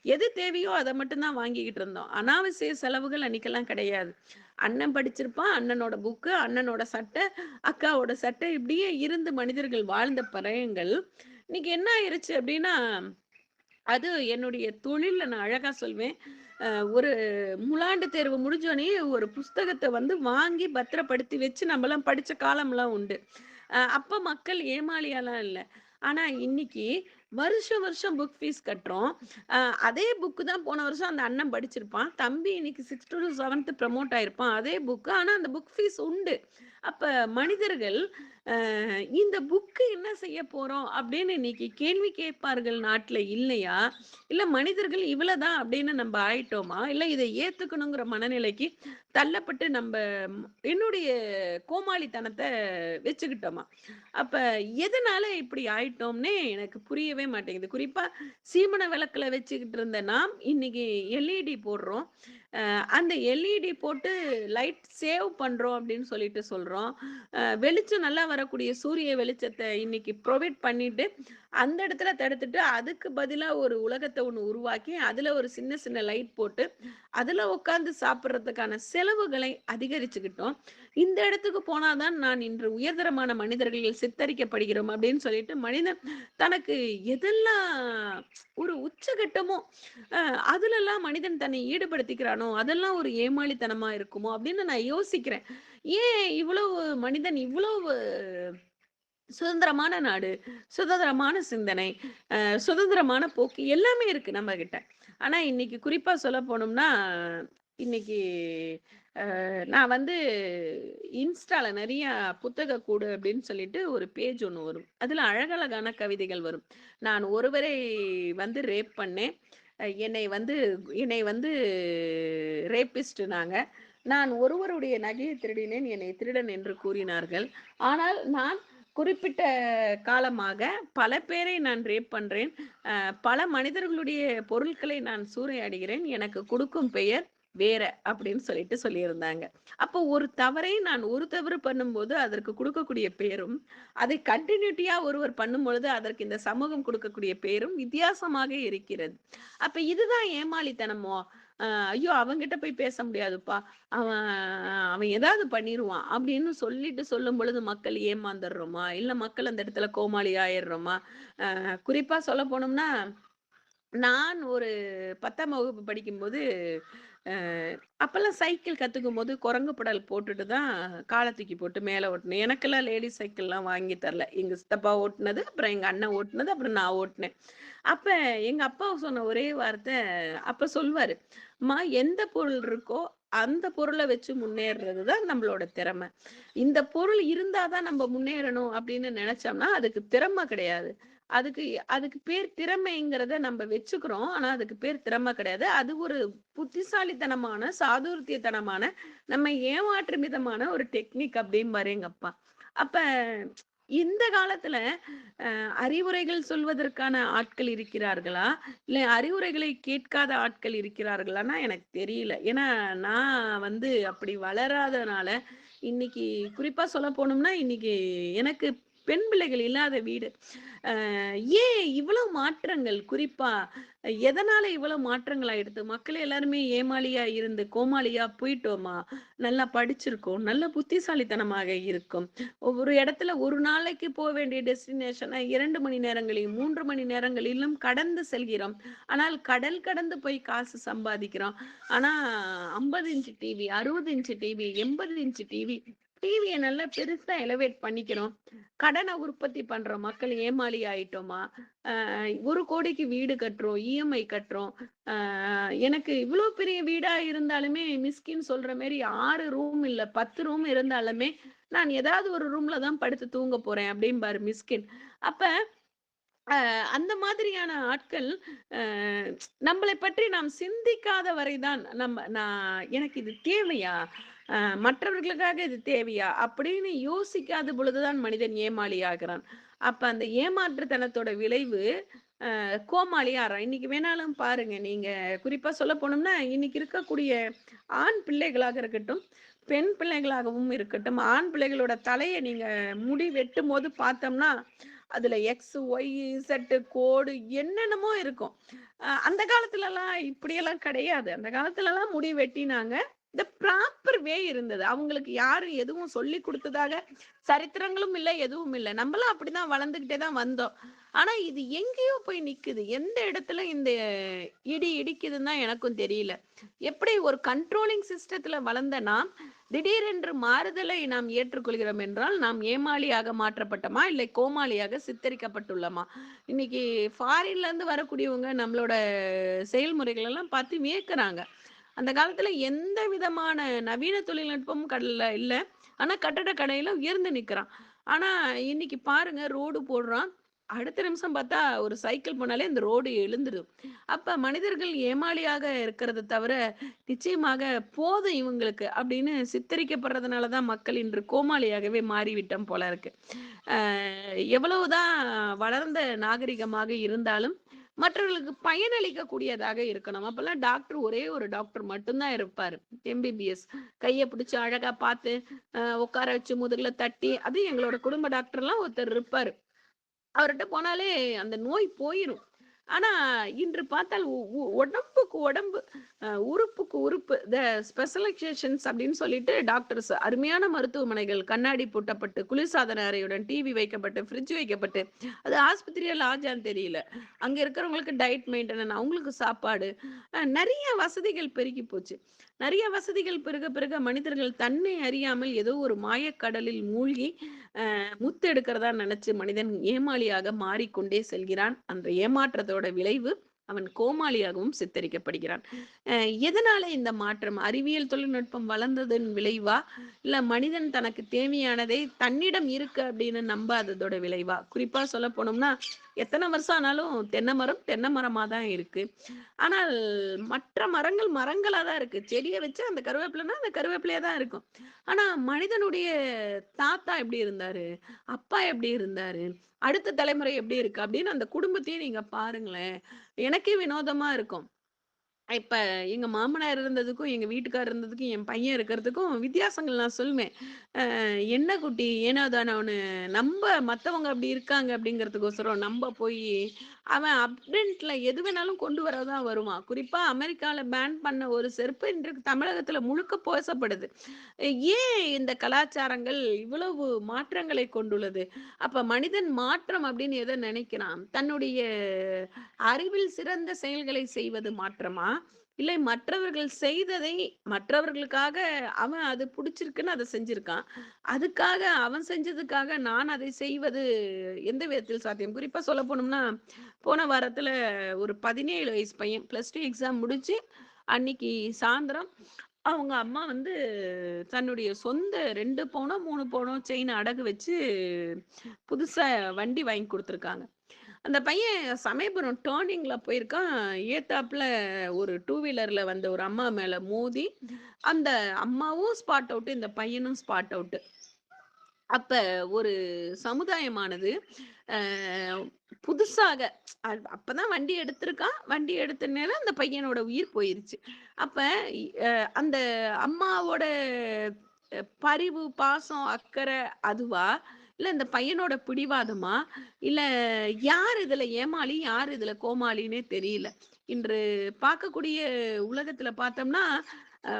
எது தேவையோ அத மட்டும் தான் வாங்கிக்கிட்டு இருந்தோம். அனாவசிய செலவுகள் அன்னைக்கெல்லாம் கிடையாது. அண்ணன் படிச்சிருப்பான். அண்ணனோட புக்கு, அண்ணனோட சட்டை, அக்காவோட சட்டை இப்படியே இருந்து மனிதர்கள் வாழ்ந்த பறயங்கள், இன்னைக்கு என்ன ஆயிருச்சு அப்படின்னா, அது என்னுடைய தொழில்ல நான் அழகா சொல்வேன். அ ஒரு முலாண்டு தேர்வு முடிஞ்சோனே ஒரு புஸ்தகத்த வந்து வாங்கி பத்திரப்படுத்தி வச்சு நம்மலாம் படிச்ச காலம்லாம் உண்டு. அப்ப மக்கள் ஏமாளியாலாம் இல்ல. ஆனா இன்னைக்கு வருஷம் வருஷம் புக் ஃபீஸ் கட்டுறோம். அ அதே புக் தான் போன வருஷம் அந்த அண்ணன் படிச்சிருப்பான். தம்பி இன்னைக்கு 6த் டூ 7த் ப்ரமோட் ஆயிருப்பான். அதே புக். ஆனா அந்த புக் ஃபீஸ் உண்டு. அப்ப மனிதர்கள் இந்த புக்கு என்ன செய்ய போறோம் அப்படின்னு இன்னைக்கு கேள்வி கேட்பார்கள் நாட்டுல இல்லையா? இல்ல மனிதர்கள் இவ்வளவுதான் அப்படின்னு நம்ம ஆயிட்டோமா? இல்ல இதை ஏத்துக்கணுங்கிற மனநிலைக்கு தள்ளப்பட்டு நம்ப என்னுடைய கோமாளித்தனத்த வச்சுக்கிட்டோமா? அப்ப எதனால இப்படி ஆயிட்டோம்னே எனக்கு புரியவே மாட்டேங்குது. குறிப்பா சீமன விளக்குல வச்சுக்கிட்டு இருந்த நாம், இன்னைக்கு எல்இடி போடுறோம். அந்த எல்இடி போட்டு லைட் சேவ் பண்றோம் அப்படின்னு சொல்லிட்டு சொல்றோம். வெளிச்சம் நல்லா வரக்கூடிய சூரிய வெளிச்சத்த இன்னைக்கு ப்ரொவைட் பண்ணிட்டு, அந்த இடத்துல தடுத்துட்டு, அதுக்கு பதிலா ஒரு உலகத்த ஒண்ணு உருவாக்கி, அதுல ஒரு சின்ன சின்ன லைட் போட்டு, அதுல உட்கார்ந்து சாப்பிடுறதுக்கான செலவுகளை அதிகரிச்சுக்கிட்டோம். இந்த இடத்துக்கு போனா தான் நான் இன்று உயர்தரமான மனிதர்கள் சித்தரிக்கப்படுகிறோம் அப்படின்னு சொல்லிட்டு, மனிதன் தனக்கு எதெல்லாம் ஒரு உச்சகட்டமோ, அதுலலாம் மனிதன் தன்னை ஈடுபடுத்திக்கிறானோ, அதெல்லாம் ஒரு ஏமாளித்தனமா இருக்குமோ அப்படின்னு நான் யோசிக்கிறேன். ஏன் இவ்வளவு மனிதன் இவ்வளவு சுதந்திரமான நாடு, சுதந்திரமான சிந்தனை, சுதந்திரமான போக்கு எல்லாமே இருக்கு நம்மகிட்ட. ஆனா இன்னைக்கு குறிப்பா சொல்ல போனோம்னா, இன்னைக்கு நான் வந்து இன்ஸ்டால நெறைய புத்தக கூடு அப்படின்னு சொல்லிட்டு ஒரு பேஜ் ஒண்ணு வரும். அதுல அழகழகான கவிதைகள் வரும். நான் ஒருவரை வந்து ரேப் பண்ணேன். என்னை வந்து ரேபிஸ்ட்னாங்க. நான் ஒருவருடைய நகையை திருடினேன். என்னை திருடன் என்று கூறினார்கள். ஆனால் நான் குறிப்பிட்ட காலமாக பல பேரை நான் ரேப் பண்றேன். பல மனிதர்களுடைய பொருட்களை நான் சூறையாடுகிறேன். எனக்கு கொடுக்கும் பெயர் வேற அப்படின்னு சொல்லிட்டு சொல்லியிருந்தாங்க. அப்போ ஒரு தவறை நான் ஒரு தவறு பண்ணும்போது அதற்கு கொடுக்கக்கூடிய பெயரும், அதை கன்டினியூட்டியா ஒருவர் பண்ணும்பொழுது அதற்கு இந்த சமூகம் கொடுக்கக்கூடிய பெயரும் வித்தியாசமாக இருக்கிறது. அப்ப இதுதான் ஏமாளித்தனமோ? ஐயோ! அவன்கிட்ட போய் பேச முடியாதுப்பா. அவன் அவன் ஏதாவது பண்ணிருவான் அப்படின்னு சொல்லிட்டு சொல்லும்பொழுது மக்கள் ஏமாந்துர்றோமா? இல்ல மக்கள் அந்த இடத்துல கோமாளி ஆயிர்றோமா? குறிப்பா சொல்ல போனோம்னா, நான் ஒரு 10ஆம் வகுப்பு படிக்கும்போது, அ அப்பல்லாம் சைக்கிள் கத்துக்கும்போது குரங்கு பெடல் போட்டுட்டு தான் கால தூக்கி போட்டு மேல ஓட்டுனேன். எனக்கெல்லாம் லேடீஸ் சைக்கிள்லாம் வாங்கி தரல. எங்க சித்தப்பா ஓட்டுனது, அப்புறம் எங்க அண்ணன் ஓட்டுனது, அப்புறம் நான் ஓட்டுனேன். அப்ப எங்க அப்பா சொன்ன ஒரே வார்த்தை, அப்ப சொல்வாரு, "அம்மா எந்த பொருள் இருக்கோ, அந்த பொருள வச்சு முன்னேறுறது தான் நம்மளோட திறமை. இந்த பொருள் இருந்தா தான் நம்ம முன்னேறணும் அப்படின்னு நெனச்சோம்னா, அதுக்கு திறமை கிடையாது. அதுக்கு அதுக்கு பேர் திறமைங்கிறத நம்ம வச்சுக்கிறோம். ஆனா அதுக்கு பேர் திறமை கிடையாது. அது ஒரு புத்திசாலித்தனமான, சாதுரியத்தனமான, நம்ம ஏமாற்றும் விதமான ஒரு டெக்னிக்" அப்படிம்பாரு எங்க அப்பா. அப்ப இந்த காலத்துல அறிவுரைகள் சொல்வதற்கான ஆட்கள் இருக்கிறார்களா? இல்ல அறிவுரைகளை கேட்காத ஆட்கள் இருக்கிறார்களான்னா எனக்கு தெரியல. ஏன்னா, நான் வந்து அப்படி வளராதனால, இன்னைக்கு குறிப்பா சொல்ல போனோம்னா, இன்னைக்கு எனக்கு பெண் பிள்ளைகள் இல்லாத வீடு. அ ஏன் இவ்வளவு மாற்றங்கள்? குறிப்பா எதனால இவ்வளவு மாற்றங்கள் ஆயிடுது? மக்கள் எல்லாருமே ஏமாளியா இருந்து கோமாளியா போயிட்டோமா? நல்லா படிச்சிருக்கோம். நல்ல புத்திசாலித்தனமாக இருக்கும். ஒரு இடத்துல ஒரு நாளைக்கு வேண்டிய டெஸ்டினேஷன 2 மணி நேரங்களிலும், 3 மணி நேரங்களிலும் கடந்து செல்கிறோம். ஆனால் கடல் கடந்து போய் காசு சம்பாதிக்கிறோம். ஆனா 50 inch TV, 60 inch TV, 80 inch TV, டிவிய நல்லா பெருசா எலவேட் பண்ணிக்கிறோம். கடன உற்பத்தி பண்றோம். மக்கள் ஏமாளி ஆயிட்டோமா? அ 1,00,00,000க்கு வீடு கட்டுறோம். இஎம்ஐ கட்டுறோம். அ எனக்கு இவ்ளோ பெரிய வீடா இருந்தாலுமே மிஸ்கின் சொல்ற மாரி 6 ரூம் இல்ல 10 ரூம் இருந்தாலுமே, நான் ஏதாவது ஒரு ரூம்ல தான் படுத்து தூங்க போறேன் அப்டிம்பாரு மிஸ்கின். அப்ப அந்த மாதிரியான ஆட்கள் அ நம்மளை பற்றி நாம் சிந்திக்காத வரை தான் எனக்கு இது தேவையா? அ மற்றவர்களுக்காக இது தேவையா? அப்படின்னு யோசிக்காத பொழுதுதான் மனிதன் ஏமாளி ஆகிறான். அப்ப அந்த ஏமாற்றுத்தனத்தோட விளைவு கோமாளி ஆறான். இன்னைக்கு வேணாலும் பாருங்க. நீங்க குறிப்பா சொல்ல போனோம்னா, இன்னைக்கு இருக்கக்கூடிய ஆண் பிள்ளைகளாக இருக்கட்டும், பெண் பிள்ளைகளாகவும் இருக்கட்டும், ஆண் பிள்ளைகளோட தலைய நீங்க முடி வெட்டும்போது பார்த்தோம்னா, அதுல எக்ஸ், ஒய், இசட் கோடு என்னென்னமோ இருக்கும். அந்த காலத்துலலாம் இப்படியெல்லாம் கிடையாது. அந்த காலத்துலலாம் முடி வெட்டினாங்க. இந்த ப்ராப்பர் வே இருந்தது. அவங்களுக்கு யாரும் எதுவும் சொல்லிக் குடுத்ததாக சரித்திரங்களும் இல்ல, எதுவும் இல்ல. நம்மலாம் அப்படிதான் வளர்ந்துகிட்டே தான் வந்தோம். ஆனா இது எங்கேயோ போய் நிக்குது. எந்த இடத்துல இந்த இடி இடிக்குதுன்னு தான் எனக்கும் தெரியல. எப்படி ஒரு கண்ட்ரோலிங் சிஸ்டத்துல வளர்ந்த நாம், திடீரென்று மாறுதலை நாம் ஏற்றுக்கொள்கிறோம் என்றால், நாம் ஏமாளியாக மாற்றப்பட்டோமா? இல்லை கோமாளியாக சித்தரிக்கப்பட்டுள்ளோமா? இன்னைக்கு ஃபாரின்ல இருந்து வரக்கூடியவங்க நம்மளோட செயல்முறைகள் எல்லாம் பார்த்து வியக்குறாங்க. அந்த காலத்துல எந்த விதமான நவீன தொழில்நுட்பமும் இல்ல. ஆனா கட்டட கடையில உயர்ந்து நிக்கிறான். ஆனா இன்னைக்கு பாருங்க ரோடு போடுறான். அடுத்த நிமிஷம் பார்த்தா ஒரு சைக்கிள் போனாலே அந்த ரோடு எழுந்துரும். அப்ப மனிதர்கள் ஏமாளியாக இருக்கிறத தவிர, நிச்சயமாக போதும் இவங்களுக்கு அப்படின்னு சித்தரிக்கப்படுறதுனால தான் மக்கள் இன்று கோமாளியாகவே மாறிவிட்டோம் போல இருக்கு. அ எவ்வளவுதான் வளர்ந்த நாகரிகமாக இருந்தாலும், மற்றவர்களுக்கு பயனளிக்கக்கூடியதாக இருக்கணும். அப்பல்லாம் டாக்டர் ஒரே ஒரு டாக்டர் மட்டும் தான் இருப்பாரு. எம்பிபிஎஸ். கைய பிடிச்சு அழகா பார்த்து, உட்கார வச்சு முதுகுல தட்டி, அதுவும் எங்களோட குடும்ப டாக்டர்லாம் ஒருத்தர் இருப்பாரு. அவர்ட்ட போனாலே அந்த நோய் போயிரும். ஆனா, இன்று பார்த்தால் உடம்புக்கு உடம்பு, உறுப்புக்கு உறுப்பு, ஸ்பெஷலைசேஷன்ஸ் அப்படின்னு சொல்லிட்டு டாக்டர்ஸ் அருமையான மருத்துவமனைகள் கண்ணாடி பூட்டப்பட்டு, குளிர்சாதன அறையுடன் டிவி வைக்கப்பட்டு, ஃப்ரிட்ஜ் வைக்கப்பட்டு, அது ஆஸ்பத்திரியா லாட்ஜான்னு தெரியல. அங்க இருக்கிறவங்களுக்கு டயட் மெயின்டெனன், அவங்களுக்கு சாப்பாடு, நெறைய வசதிகள் பெருகி போச்சு. நெறைய வசதிகள் பெருக பெருக மனிதர்கள் தன்னை அறியாமல் ஏதோ ஒரு மாயக்கடலில் மூழ்கி முத்தெடுக்கிறதா நினைச்சு மனிதன் ஏமாளியாக மாறிக்கொண்டே செல்கிறான். அந்த ஏமாற்றத்தோட விளைவு அவன் கோமாளியாகவும் சித்தரிக்கப்படுகிறான். எதனால இந்த மாற்றம்? அறிவியல் தொழில்நுட்பம் வளர்ந்ததன் விளைவா? இல்ல மனிதன் தனக்கு தேவையானதை தன்னிடம் இருக்கு அப்படின்னு நம்பாததோட விளைவா? குறிப்பா சொல்லப் போனோம்னா, எத்தனை வருஷம் ஆனாலும் தென்னை மரம் தென்னை மரமா தான் இருக்கு. ஆனால் மற்ற மரங்கள் மரங்களா தான் இருக்கு. செடிய வச்சு அந்த கருவேப்பிலைன்னா அந்த கருவேப்பிலையா தான் இருக்கும். ஆனா மனிதனுடைய தாத்தா எப்படி இருந்தாரு? அப்பா எப்படி இருந்தாரு? அடுத்த தலைமுறை எப்படி இருக்கு? அப்படின்னு அந்த குடும்பத்தையே நீங்க பாருங்களேன். எனக்கே வினோதமா இருக்கும். இப்ப எங்க மாமனார் இருந்ததுக்கும், எங்க வீட்டுக்காரர் இருந்ததுக்கும், என் பையன் இருக்கிறதுக்கும் வித்தியாசங்கள் நான் சொல்லுவேன். என்ன குட்டி ஏனோ தானோன்னு நம்ப மத்தவங்க அப்படி இருக்காங்க அப்படிங்கிறதுக்கோசரம் நம்ப போயி, அவன் அப்டென்ட்ல எது வேணாலும் கொண்டு வர தான் வருவான். குறிப்பா அமெரிக்கால பேன் பண்ண ஒரு செருப்பு இன்றைக்கு தமிழகத்துல முழுக்க பேசப்படுது. ஏன் இந்த கலாச்சாரங்கள் இவ்வளவு மாற்றங்களை கொண்டுள்ளது? அப்ப மனிதன் மாற்றம் அப்படின்னு எத நினைக்கிறான்? தன்னுடைய அறிவில் சிறந்த செயல்களை செய்வது மாற்றமா? இல்லை மற்றவர்கள் செய்ததை மற்றவர்களுக்காக அவன் அது புடிச்சிருக்குன்னு அத செஞ்சிருக்கான். அதுக்காக அவன் செஞ்சதுக்காக நான் அதை செய்வது எந்த விதத்தில் சாத்தியம்? குறிப்பா சொல்லப் போனோம்னா, போன வாரத்துல ஒரு 17 வயசு பையன் +2 எக்ஸாம் முடிச்சு, அன்னைக்கு சாயந்தரம் அவங்க அம்மா வந்து தன்னுடைய சொந்த 2 பவுனோ, 3 பவுனோ செயின் அடகு வச்சு புதுசா வண்டி வாங்கி குடுத்துருக்காங்க. அந்த பையன் சமயபுரம் டர்னிங்ல போயிருக்கான். ஏத்தாப்புல ஒரு டூ வீலர்ல வந்த ஒரு அம்மா மேல மோதி, அந்த அம்மாவும் ஸ்பாட் அவுட், இந்த பையனும் ஸ்பாட் அவுட். அப்ப ஒரு சமுதாயமானது அ புதுசாக அப்பதான் வண்டி எடுத்திருக்கான். வண்டி எடுத்த நேரம் அந்த பையனோட உயிர் போயிருச்சு. அப்ப அந்த அம்மாவோட பரிவு, பாசம், அக்கறை அதுவா? இல்ல இந்த பையனோட பிடிவாதமா? இல்ல யார் இதுல ஏமாளி? யார் இதுல கோமாளின்னே தெரியல. இன்று பார்க்கக்கூடிய உலகத்துல பார்த்தோம்னா, அ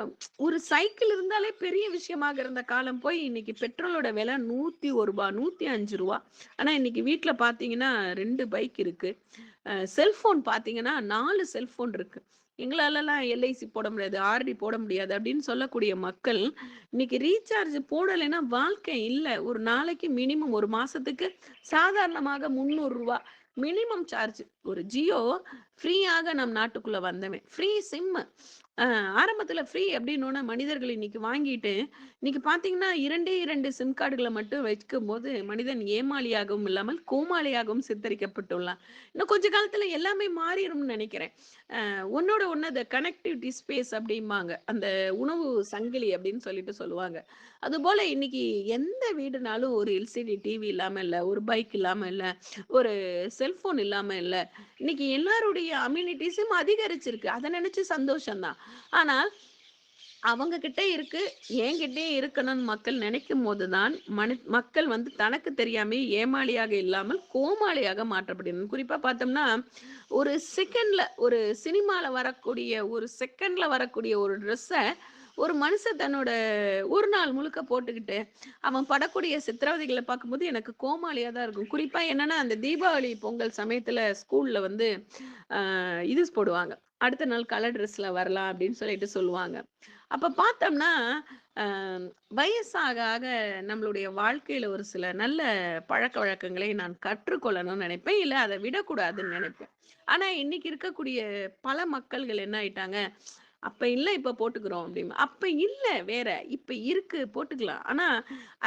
ஒரு சைக்கிள் இருந்தாலே பெரிய விஷயமாக இருந்த காலம் போய் இன்னைக்கு பெட்ரோலோட விலை ரூ. 101 ரூ. 105. ஆனா இன்னைக்கு வீட்ல பார்த்தீங்கன்னா 2 பைக் இருக்கு. செல்ஃபோன் பார்த்தீங்கன்னா 4 செல்ஃபோன் இருக்கு. எங்களாலலாம் எல்ஐசி போட முடியாது, ஆர்டி போட முடியாது அப்படின்னு சொல்லக்கூடிய மக்கள், இன்னைக்கு ரீசார்ஜ் போடலைன்னா வாழ்க்கை இல்ல. ஒரு நாளைக்கு மினிமம் ஒரு மாசத்துக்கு சாதாரணமாக ரூ. 300 மினிமம் சார்ஜ். ஒரு ஜியோ ஃப்ரீயாக நம் நாட்டுக்குள்ள வந்தவன். Free sim. அ ஆரம்பத்துல ஃப்ரீ அப்படின்னோன மனிதர்கள் இன்னைக்கு வாங்கிட்டு, இன்னைக்கு பார்த்தீங்கன்னா 2 சிம் கார்டுகள மட்டும் வைக்கும்போது மனிதன் ஏமாளியாகவும் இல்லாமல் கோமாளியாகவும் சித்தரிக்கப்பட்டுள்ளான். இன்னும் கொஞ்ச காலத்துல எல்லாமே மாறிரும்னு நினைக்கிறேன். ஒண்ணோட ஒண்ணு அந்த கனெக்டிவிட்டி ஸ்பேஸ் அப்படிம்பாங்க. அந்த உணவு சங்கிலி அப்படின்னு சொல்லிட்டு சொல்லுவாங்க. அதுபோல இன்னைக்கு எந்த வீடுனாலும் ஒரு எல்சிடி டிவி இல்லாம இல்ல, ஒரு பைக் இல்லாம இல்ல, ஒரு செல்போன் இல்லாம இல்ல. இன்னைக்கு எல்லாருடைய அம்யூனிட்டீஸும் அதிகரிச்சிருக்கு. அத நினைச்சு சந்தோஷம் தான். ஆனால் அவங்க கிட்ட இருக்கு, என்கிட்டயும் இருக்கணும்னு மக்கள் நினைக்கும்போது தான், மக்கள் வந்து தனக்கு தெரியாமயே ஏமாளியாக இல்லாமல் கோமாளியாக மாற்றப்படுகிறது. குறிப்பா பார்த்தோம்னா, ஒரு செகண்ட்ல ஒரு சினிமால வரக்கூடிய ஒரு செகண்ட்ல வரக்கூடிய ஒரு ட்ரெஸ்ஸ ஒரு மனுஷன் தன்னோட ஒரு நாள் முழுக்க போட்டுக்கிட்டு, அவன் படக்கூடிய சித்திரவதைகள பார்க்கும்போது எனக்கு கோமாளியா தான் இருக்கும். குறிப்பா என்னன்னா, அந்த தீபாவளி, பொங்கல் சமயத்துல ஸ்கூல்ல வந்து இது போடுவாங்க. அடுத்த நாள் கலர் ட்ரெஸ்ல வரலாம் அப்படின்னு சொல்லிட்டு சொல்லுவாங்க. அப்ப பார்த்தோம்னா, அ வயசாக ஆக நம்மளுடைய வாழ்க்கையில ஒரு சில நல்ல பழக்கவழக்கங்களை நான் கற்றுக்கொள்ளணும்னு நினைப்பேன். இல்ல அத விடக்கூடாதுன்னு நினைப்பேன். ஆனா இன்னைக்கு இருக்கக்கூடிய பல மக்கள்கள் என்ன ஆயிட்டாங்க, அப்ப இல்ல இப்ப போட்டுக்கிறோம் அப்படின்னு. அப்ப இல்ல வேற. இப்ப இருக்கு போட்டுக்கலாம். ஆனா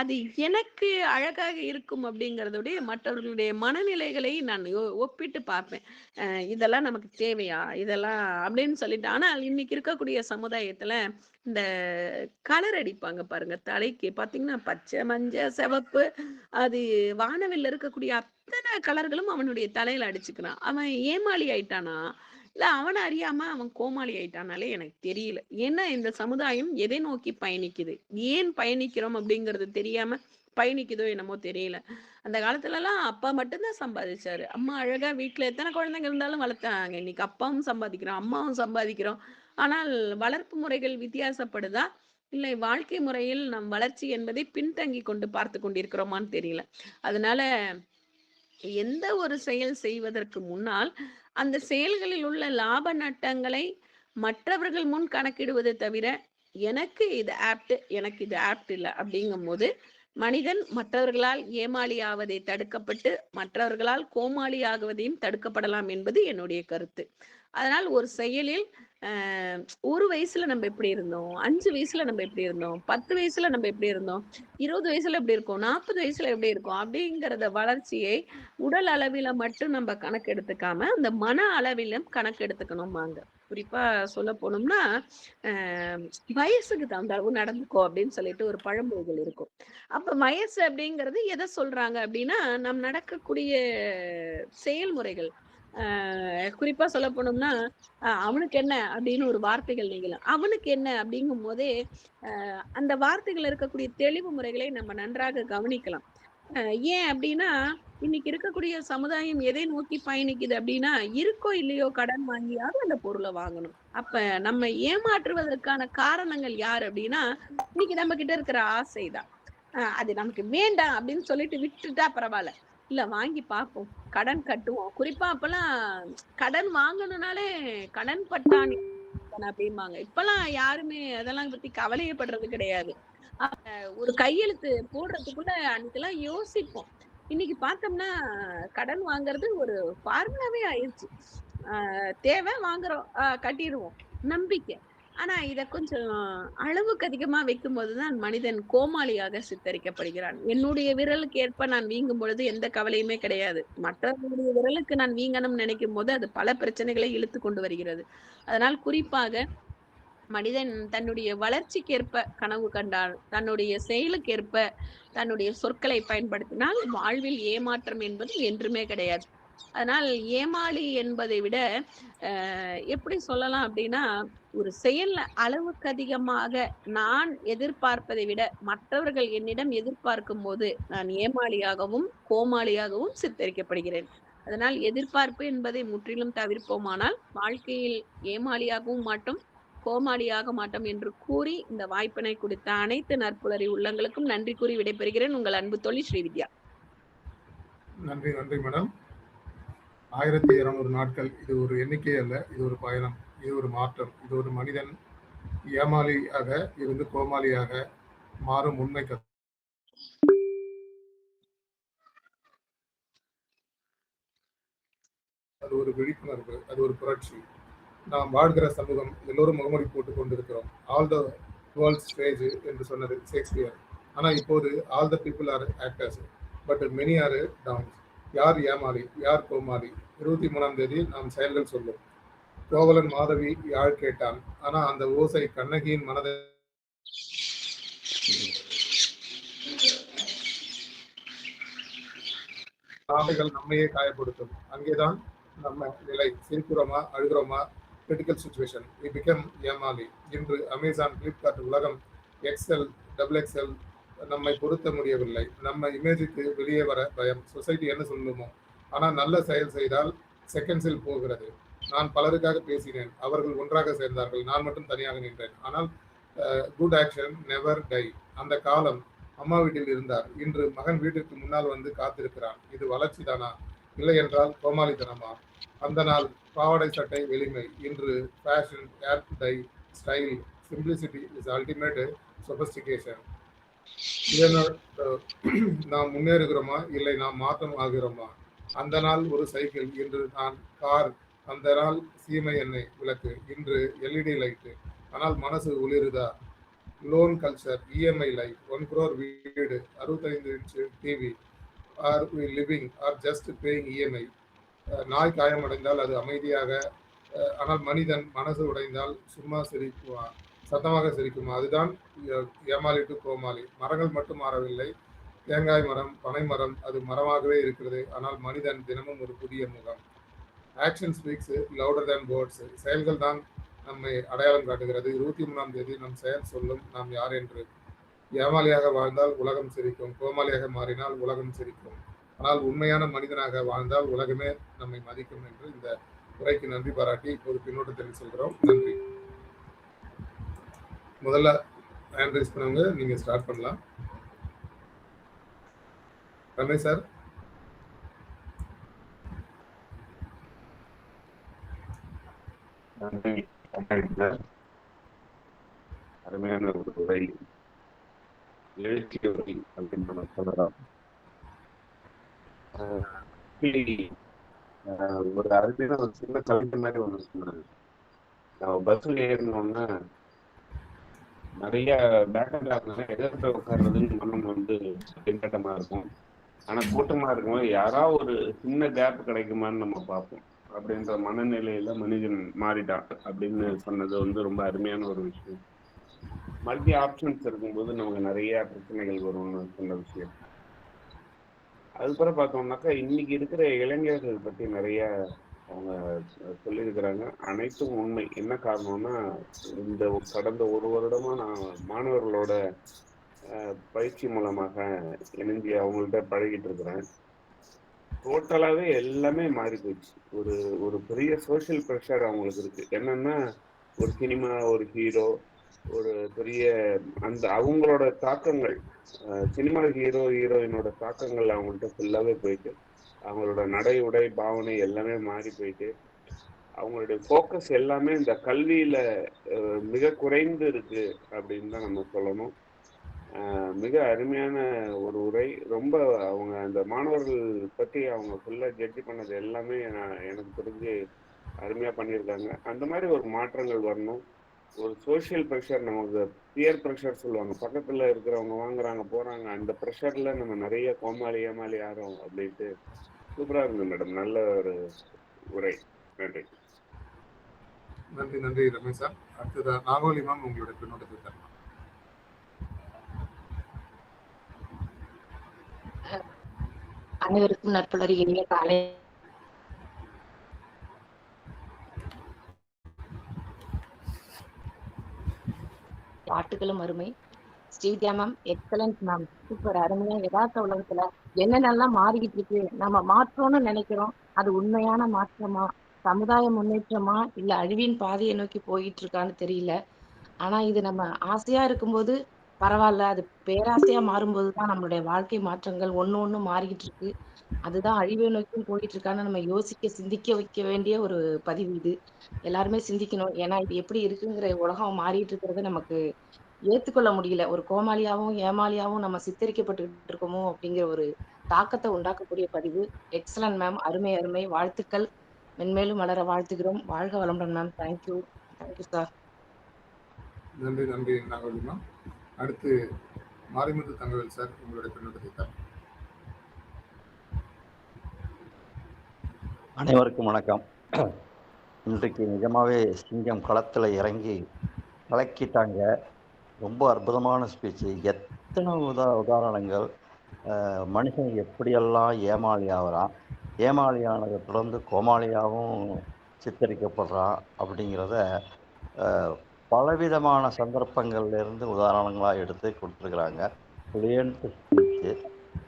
அது எனக்கு அழகாக இருக்கும் அப்படிங்கிறதோடய மற்றவர்களுடைய மனநிலைகளை நான் ஒப்பிட்டு பார்ப்பேன். இதெல்லாம் நமக்கு தேவையா? இதெல்லாம் அப்படின்னு சொல்லிட்டு. ஆனால் இன்னைக்கு இருக்கக்கூடிய சமுதாயத்துல இந்த கலர் அடிப்பாங்க பாருங்க. தலைக்கு பார்த்தீங்கன்னா, பச்சை, மஞ்சள், சிவப்பு அது வானவில்ல இருக்கக்கூடிய அத்தனை கலர்களும் அவனுடைய தலையில அடிச்சுக்கிறான். அவன் ஏமாளி ஆயிட்டானா? இல்ல அவன அறியாம அவன் கோமாளி ஆயிட்டானாலே எனக்கு தெரியல. ஏன்னா இந்த சமுதாயம் எதை நோக்கி பயணிக்குது? ஏன் பயணிக்கிறோம் அப்படிங்கிறது தெரியாம பயணிக்குதோ என்னமோ தெரியல. அந்த காலத்துலலாம் அப்பா மட்டும் தான் சம்பாதிச்சாரு. அம்மா அழகா வீட்ல எத்தனை குழந்தைங்க இருந்தாலும் வளர்த்தாங்க. இன்னைக்கு அப்பாவும் சம்பாதிக்கிறோம், அம்மாவும் சம்பாதிக்கிறோம். ஆனால் வளர்ப்பு முறைகள் வித்தியாசப்படுதா? இல்லை வாழ்க்கை முறையில் நம் வளர்ச்சி என்பதை பின்தங்கி கொண்டு பார்த்து கொண்டிருக்கிறோமான்னு தெரியல. அதனால எந்த ஒரு செயல் செய்வதற்கு முன்னால் அந்த செயல்களில் உள்ள லாப நட்டங்களை மற்றவர்கள் முன் கணக்கிடுவதை தவிர எனக்கு இது ஆப்ட் எனக்கு இது ஆப்ட் இல்லை அப்படிங்கும்போது மனிதன் மற்றவர்களால் ஏமாளி ஆவதை தடுக்கப்பட்டு மற்றவர்களால் கோமாளி ஆகுவதையும் தடுக்கப்படலாம் என்பது என்னுடைய கருத்து. அதனால் ஒரு செயலில் ஒரு வயசுல நம்ம எப்படி இருந்தோம், 5 வயசுல நம்ம எப்படி இருந்தோம், 10 வயசுல நம்ம எப்படி இருந்தோம், 20 வயசுல எப்படி இருக்கோம், 40 வயசுல எப்படி இருக்கோம் அப்படிங்கிறத வளர்ச்சியை உடல் அளவில மட்டும் நம்ம கணக்கெடுத்துக்காம அந்த மன அளவிலும் கணக்கெடுத்துக்கணும்பாங்க. குறிப்பா சொல்ல போனோம்னா வயசுக்கு தகுந்த அளவு நடந்துக்கோ அப்படின்னு சொல்லிட்டு ஒரு பழமொழிகள் இருக்கும். அப்ப வயசு அப்படிங்கிறது எதை சொல்றாங்க அப்படின்னா நம் நடக்கக்கூடிய செயல்முறைகள். குறிப்பா சொல்ல போனோம்னா அவனுக்கு என்ன அப்படின்னு ஒரு வார்த்தைகள் நீங்களாம் அவனுக்கு என்ன அப்படிங்கும் போதே அந்த வார்த்தைகள் இருக்கக்கூடிய தெளிவு முறைகளை நம்ம நன்றாக கவனிக்கலாம். ஏன் அப்படின்னா இன்னைக்கு இருக்கக்கூடிய சமுதாயம் எதை நோக்கி பயணிக்குது அப்படின்னா இருக்கோ இல்லையோ கடன் வாங்கியாவது அந்த பொருளை வாங்கணும். அப்ப நம்ம ஏமாற்றுவதற்கான காரணங்கள் யார் அப்படின்னா இன்னைக்கு நம்ம கிட்ட இருக்கிற ஆசைதான். அது நமக்கு வேண்டாம் அப்படின்னு சொல்லிட்டு விட்டுட்டா பரவாயில்ல. இல்ல வாங்கி பார்ப்போம், கடன் கட்டுவோம். குறிப்பா அப்பெல்லாம் கடன் வாங்கணும்னாலே கடன் பட்டாணி அப்படிம்பாங்க. இப்பெல்லாம் யாருமே அதெல்லாம் பத்தி கவலையப்படுறது கிடையாது. ஒரு கையெழுத்து போடுறதுக்குள்ள அன்னைக்கெல்லாம் யோசிப்போம். இன்னைக்கு பார்த்தோம்னா கடன் வாங்குறது ஒரு ஃபார்முலாவே ஆயிடுச்சு. தேவை வாங்குறோம், கட்டிடுவோம், நம்பிக்கை. ஆனா இத கொஞ்சம் அளவுக்கு அதிகமா வைக்கும் போதுதான் மனிதன் கோமாளியாக சித்தரிக்கப்படுகிறான். என்னுடைய விரலுக்கு ஏற்ப நான் வீங்கும் பொழுது எந்த கவலையுமே கிடையாது. மற்றவர்களுடைய விரலுக்கு நான் வீங்கணும்னு நினைக்கும் போது அது பல பிரச்சனைகளை இழுத்து கொண்டு வருகிறது. அதனால் குறிப்பாக மனிதன் தன்னுடைய வளர்ச்சிக்கேற்ப கனவு கண்டால், தன்னுடைய செயலுக்கேற்ப தன்னுடைய சொற்களை பயன்படுத்தினால் வாழ்வில் ஏமாற்றம் என்பது என்றுமே கிடையாது. அதனால் ஏமாளி என்பதை விட எப்படி சொல்லலாம் அப்படின்னா ஒரு செயல்ல அளவுக்கு அதிகமாக நான் எதிர்பார்ப்பதை விட மற்றவர்கள் என்னிடம் எதிர்பார்க்கும் போது நான் ஏமாளியாகவும் கோமாளியாகவும் சித்தரிக்கப்படுகிறேன். அதனால் எதிர்பார்ப்பு என்பதை முற்றிலும் தவிர்ப்போமானால் வாழ்க்கையில் ஏமாளியாகவும் மாட்டோம், கோமாளியாக மாட்டோம் என்று கூறி இந்த வாய்ப்பினை கொடுத்த அனைத்து நற்புலரி உள்ளங்களுக்கும் நன்றி கூறி விடைபெறுகிறேன். உங்கள் அன்பு தோழி ஸ்ரீவித்யா. நன்றி நன்றி மேடம். 1200 நாட்கள் இது ஒரு எண்ணிக்கை அல்ல, இது ஒரு பயணம், இது ஒரு மாற்றம், இது ஒரு மனிதன் ஏமாளியாக இருந்து கோமாளியாக மாறும் உண்மை கதை. அது ஒரு விழிப்புணர்வு, அது ஒரு புரட்சி. நாம் வாழ்கிற சமூகம் எல்லோரும் முகமூடி போட்டுக் கொண்டிருக்கிறோம். ஆல் த வேர்ல்ட் ஸ்டேஜ் என்று சொன்னது ஷேக்ஸ்பியர். ஆனால் இப்போது all the people are actors but many are clowns. யார் ஏமாளி, யார் கோமாளி? 23ஆம் தேதி நாம் செயல்கள் சொல்லும். கோவலன் மாதவி யாழ் கேட்டான், ஆனா அந்த ஓசை கண்ணகியின் மனதை ஆசைகள் நம்மையே காயப்படுத்தும். அங்கேதான் நம்ம நிலை. சிரிக்கிறோமா, அழுகிறோமா, கிரிட்டிக்கல் சுச்சுவேஷன். வி பிகம் ஏமாளி. இன்று அமேசான், பிளிப்கார்ட் உலகம் எக்ஸ்எல், டபுள் எக்ஸ்எல் நம்மை பொருத்த முடியவில்லை. நம்ம இமேஜுக்கு வெளியே வர பயம். சொசைட்டி என்ன சொல்லுமோ. ஆனால் நல்ல செயல் செய்தால் செகண்ட்ஸில் போகிறது. நான் பலருக்காக பேசினேன், அவர்கள் ஒன்றாக சேர்ந்தார்கள், நான் மட்டும் தனியாக நின்றேன். ஆனால் குட் ஆக்ஷன் நெவர் டை. அந்த காலம் அம்மா வீட்டில் இருந்தார், இன்று மகன் வீட்டிற்கு முன்னால் வந்து காத்திருக்கிறான். இது வளர்ச்சி தானா? இல்லை என்றால் கோமாளித்தனமா? அந்த நாள் பாவாடை சட்டை எளிமை, இன்று fashion, hair dye, style, simplicity is ultimate sophistication. நாம் முன்னேறுகிறோமா இல்லை நாம் மாற்றம் ஆகிறோமா? அந்த நாள் ஒரு சைக்கிள், இன்று நான் கார், அந்த நாள் சீமை எண்ணெய் விளக்கு, இன்று எல்இடி லைட்டு. ஆனால் மனசு ஒளிருதா? Loan culture, EMI life, 1 crore வீடு, 65 inch TV. Are we living or just paying EMI? நாய் காயமடைந்தால் அது அமைதியாக, ஆனால் மனிதன் மனசு உடைந்தால் சும்மா சிரிக்குமா, சத்தமாக சிரிக்குமா? அதுதான் ஏமாளி டு கோமாளி. மரங்கள் மட்டும் மாறவில்லை, தேங்காய் மரம், பனை மரம் அது மரமாகவே இருக்கிறது. ஆனால் மனிதன் தினமும் ஒரு புதிய முகம். ஆக்ஷன் ஸ்பீக்ஸ் லவுடர் தேன் வேர்ட்ஸ். செயல்கள் தான் நம்மை அடையாளம் காட்டுகிறது. 23ஆம் தேதி நம் செயல் சொல்லும் நாம் யார் என்று. ஏமாளியாக வாழ்ந்தால் உலகம் சிரிக்கும், கோமாளியாக மாறினால் உலகம் சிரிக்கும். ஆனால் உண்மையான மனிதனாக வாழ்ந்தால் உலகமே நம்மை மதிக்கும் என்று இந்த உரைக்கு நன்றி பாராட்டி இப்போது பின்னோட்டத்தில் சொல்கிறோம். நன்றி. முதல்ல ஹேண்ட் ரைஸ் பண்ணவங்க நீங்க ஸ்டார்ட் பண்ணலாம். ரமேஷ் சார். அருமையான ஒரு உரை, எழுச்சி உரை அப்படின்னு நம்ம சொல்லலாம். ஒரு அருமையான ஒரு சின்ன கவிதை மாதிரி ஒன்று சொன்னாங்க. நம்ம பஸ்ஸில் ஏறினோம்னா நிறைய பேக்கெட்ல இருந்தாலும் எதிர்த்து உட்கார்றதுன்னு மனம் வந்து திண்டாட்டமா இருக்கும். ஆனா கூட்டமா இருக்கும்போது யாராவது ஒரு சின்ன கேப் கிடைக்குமான்னு நம்ம பார்ப்போம். அப்படின்ற மனநிலையில மனிதன் மாறிட்டான் அப்படின்னு சொன்னது வந்து ரொம்ப அருமையான ஒரு விஷயம். மல்டி ஆப்ஷன்ஸ் இருக்கும்போது நமக்கு நிறைய பிரச்சனைகள் வரும்னு சொன்ன விஷயம். அதுக்கப்புறம் பார்த்தோம்னாக்கா இன்னைக்கு இருக்கிற இளைஞர்கள் பற்றி நிறைய அவங்க சொல்லியிருக்கிறாங்க. அனைத்தும் உண்மை. என்ன காரணம்னா, இந்த கடந்த ஒரு வருடமா நான் மாணவர்களோட பயிற்சி மூலமாக இணைஞ்சு அவங்கள்ட்ட பழகிட்டு இருக்கிறேன். டோட்டலாகவே எல்லாமே மாறி போச்சு. ஒரு பெரிய சோஷியல் ப்ரெஷர் அவங்களுக்கு இருக்கு. என்னன்னா, ஒரு சினிமா, ஒரு ஹீரோ, ஒரு பெரிய அந்த அவங்களோட தாக்கங்கள், சினிமா ஹீரோ ஹீரோயினோட தாக்கங்கள் அவங்கள்ட்ட ஃபுல்லாகவே போயிட்டு, அவங்களோட நடை உடை பாவனை எல்லாமே மாறி போயிட்டு, அவங்களுடைய ஃபோக்கஸ் எல்லாமே இந்த கல்வியில மிக குறைந்து இருக்கு அப்படின்னு தான் நம்ம சொல்லணும். மிக அருமையான ஒரு உரை. ரொம்ப அவங்க அந்த மாணவர்கள் பற்றி அவங்க ஃபுல்லாக ஜட்ஜி பண்ணது எல்லாமே எனக்கு தெரிஞ்சு அருமையாக பண்ணியிருக்காங்க. அந்த மாதிரி ஒரு மாற்றங்கள் வரணும். ஒரு சோஷியல் ப்ரெஷர், நமக்கு பியர் ப்ரெஷர் சொல்லுவாங்க, பக்கத்தில் இருக்கிறவங்க வாங்குறாங்க போகிறாங்க, அந்த ப்ரெஷரில் நம்ம நிறைய கோமாளி ஏமாளி ஆகிறோம் அப்படின்ட்டு. சூப்பராக இருந்தது மேடம், நல்ல ஒரு உரை. நன்றி. நன்றி நன்றி ரமேஷ் சார். அடுத்தது நாகோலி மேம் உங்களுடைய பின்னோட்டத்தை தரலாம். அனைவருக்கும் நற்புலரி இனிய காலை. பாட்டுகளும் அருமை. Srividya ma'am excellent ma'am, super, அருமையா. யதார்த்த உலகத்துல என்னென்னலாம் மாறிக்கிட்டு இருக்கு, நம்ம மாற்றோம்னு நினைக்கிறோம், அது உண்மையான மாற்றமா, சமுதாய முன்னேற்றமா, இல்ல அழிவின் பாதையை நோக்கி போயிட்டு இருக்கான்னு தெரியல. ஆனா இது நம்ம ஆசையா இருக்கும்போது பரவாயில்ல, அது பேராசையா மாறும்போதுதான் நம்மளுடைய வாழ்க்கை மாற்றங்கள் ஒண்ணு மாறிக்கிட்டு இருக்கு. அதுதான் அழிவை நோக்கியும் போயிட்டு இருக்கான்னு நம்ம யோசிக்க, சிந்திக்க வைக்க வேண்டிய ஒரு பதிவு இது. எல்லாருமே சிந்திக்கணும். ஏன்னா இது எப்படி இருக்குங்கிற உலகம் மாறிட்டு இருக்கிறது நமக்கு ஏத்துக்கொள்ள முடியல. ஒரு கோமாளியாவும் ஏமாளியாவும் நம்ம சித்தரிக்கப்பட்டுக்கிட்டு இருக்கோமோ அப்படிங்கிற ஒரு தாக்கத்தை உண்டாக்கக்கூடிய பதிவு. எக்ஸலன்ட் மேம், அருமை அருமை, வாழ்த்துக்கள். மென்மேலும் வளர வாழ்த்துகிறோம். வாழ்க வளமுடன் மேம். Thank you sir. நன்றி நன்றி நாகோலி மேம். அடுத்து மாரிமுத்து தங்கவேல் சார், உங்களுடைய பின்னோட்டத்தை தரலாம். அனைவருக்கும் வணக்கம். இன்றைக்கு நிஜமாவே சிங்கம் களத்தில் இறங்கி கலக்கிட்டாங்க. ரொம்ப அற்புதமான ஸ்பீச்சு. எத்தனை உதாரணங்கள், மனுஷன் எப்படியெல்லாம் ஏமாளி ஆகிறான், ஏமாளியானதை தொடர்ந்து கோமாளியாகவும் சித்தரிக்கப்படுறான் அப்படிங்கிறத பலவிதமான சந்தர்ப்பங்கள்லேருந்து உதாரணங்களாக எடுத்து கொடுத்துருக்குறாங்க. பிளியன்ட் ஸ்பீச்சு.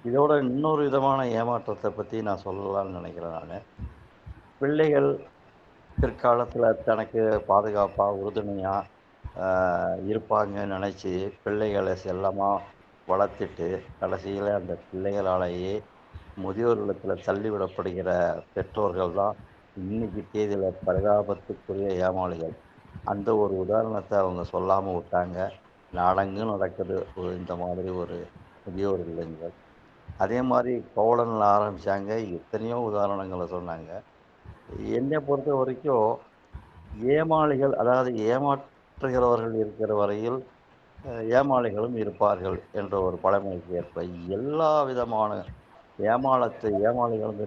இதோட இன்னொரு விதமான ஏமாற்றத்தை பற்றி நான் சொல்லலாம்னு நினைக்கிறேன். நான் பிள்ளைகள் பிற்காலத்தில் தனக்கு பாதுகாப்பாக உறுதுணையாக இருப்பாங்கன்னு நினச்சி பிள்ளைகளை செல்லமாக வளர்த்துட்டு கடைசியில் அந்த பிள்ளைகளாலேயே முதியோர் இல்லத்தில் தள்ளிவிடப்படுகிற பெற்றோர்கள் தான் இன்னைக்கு தேதியில் பரிதாபத்துக்குரிய ஏமாளிகள். அந்த ஒரு உதாரணத்தை அவங்க சொல்லாமல் விட்டாங்க. நாடெங்கும் நடக்குது இந்த மாதிரி ஒரு முதியோர் இல்லைங்கள். அதே மாதிரி கோவலனில் ஆரம்பித்தாங்க, எத்தனையோ உதாரணங்களை சொன்னாங்க. என்னை பொறுத்த வரைக்கும் ஏமாளிகள், அதாவது ஏமாற்றுகிறவர்கள் இருக்கிற வரையில் ஏமாளிகளும் இருப்பார்கள் என்ற ஒரு பழமொழிக்கு ஏற்ப எல்லா விதமான ஏமாளிகளும்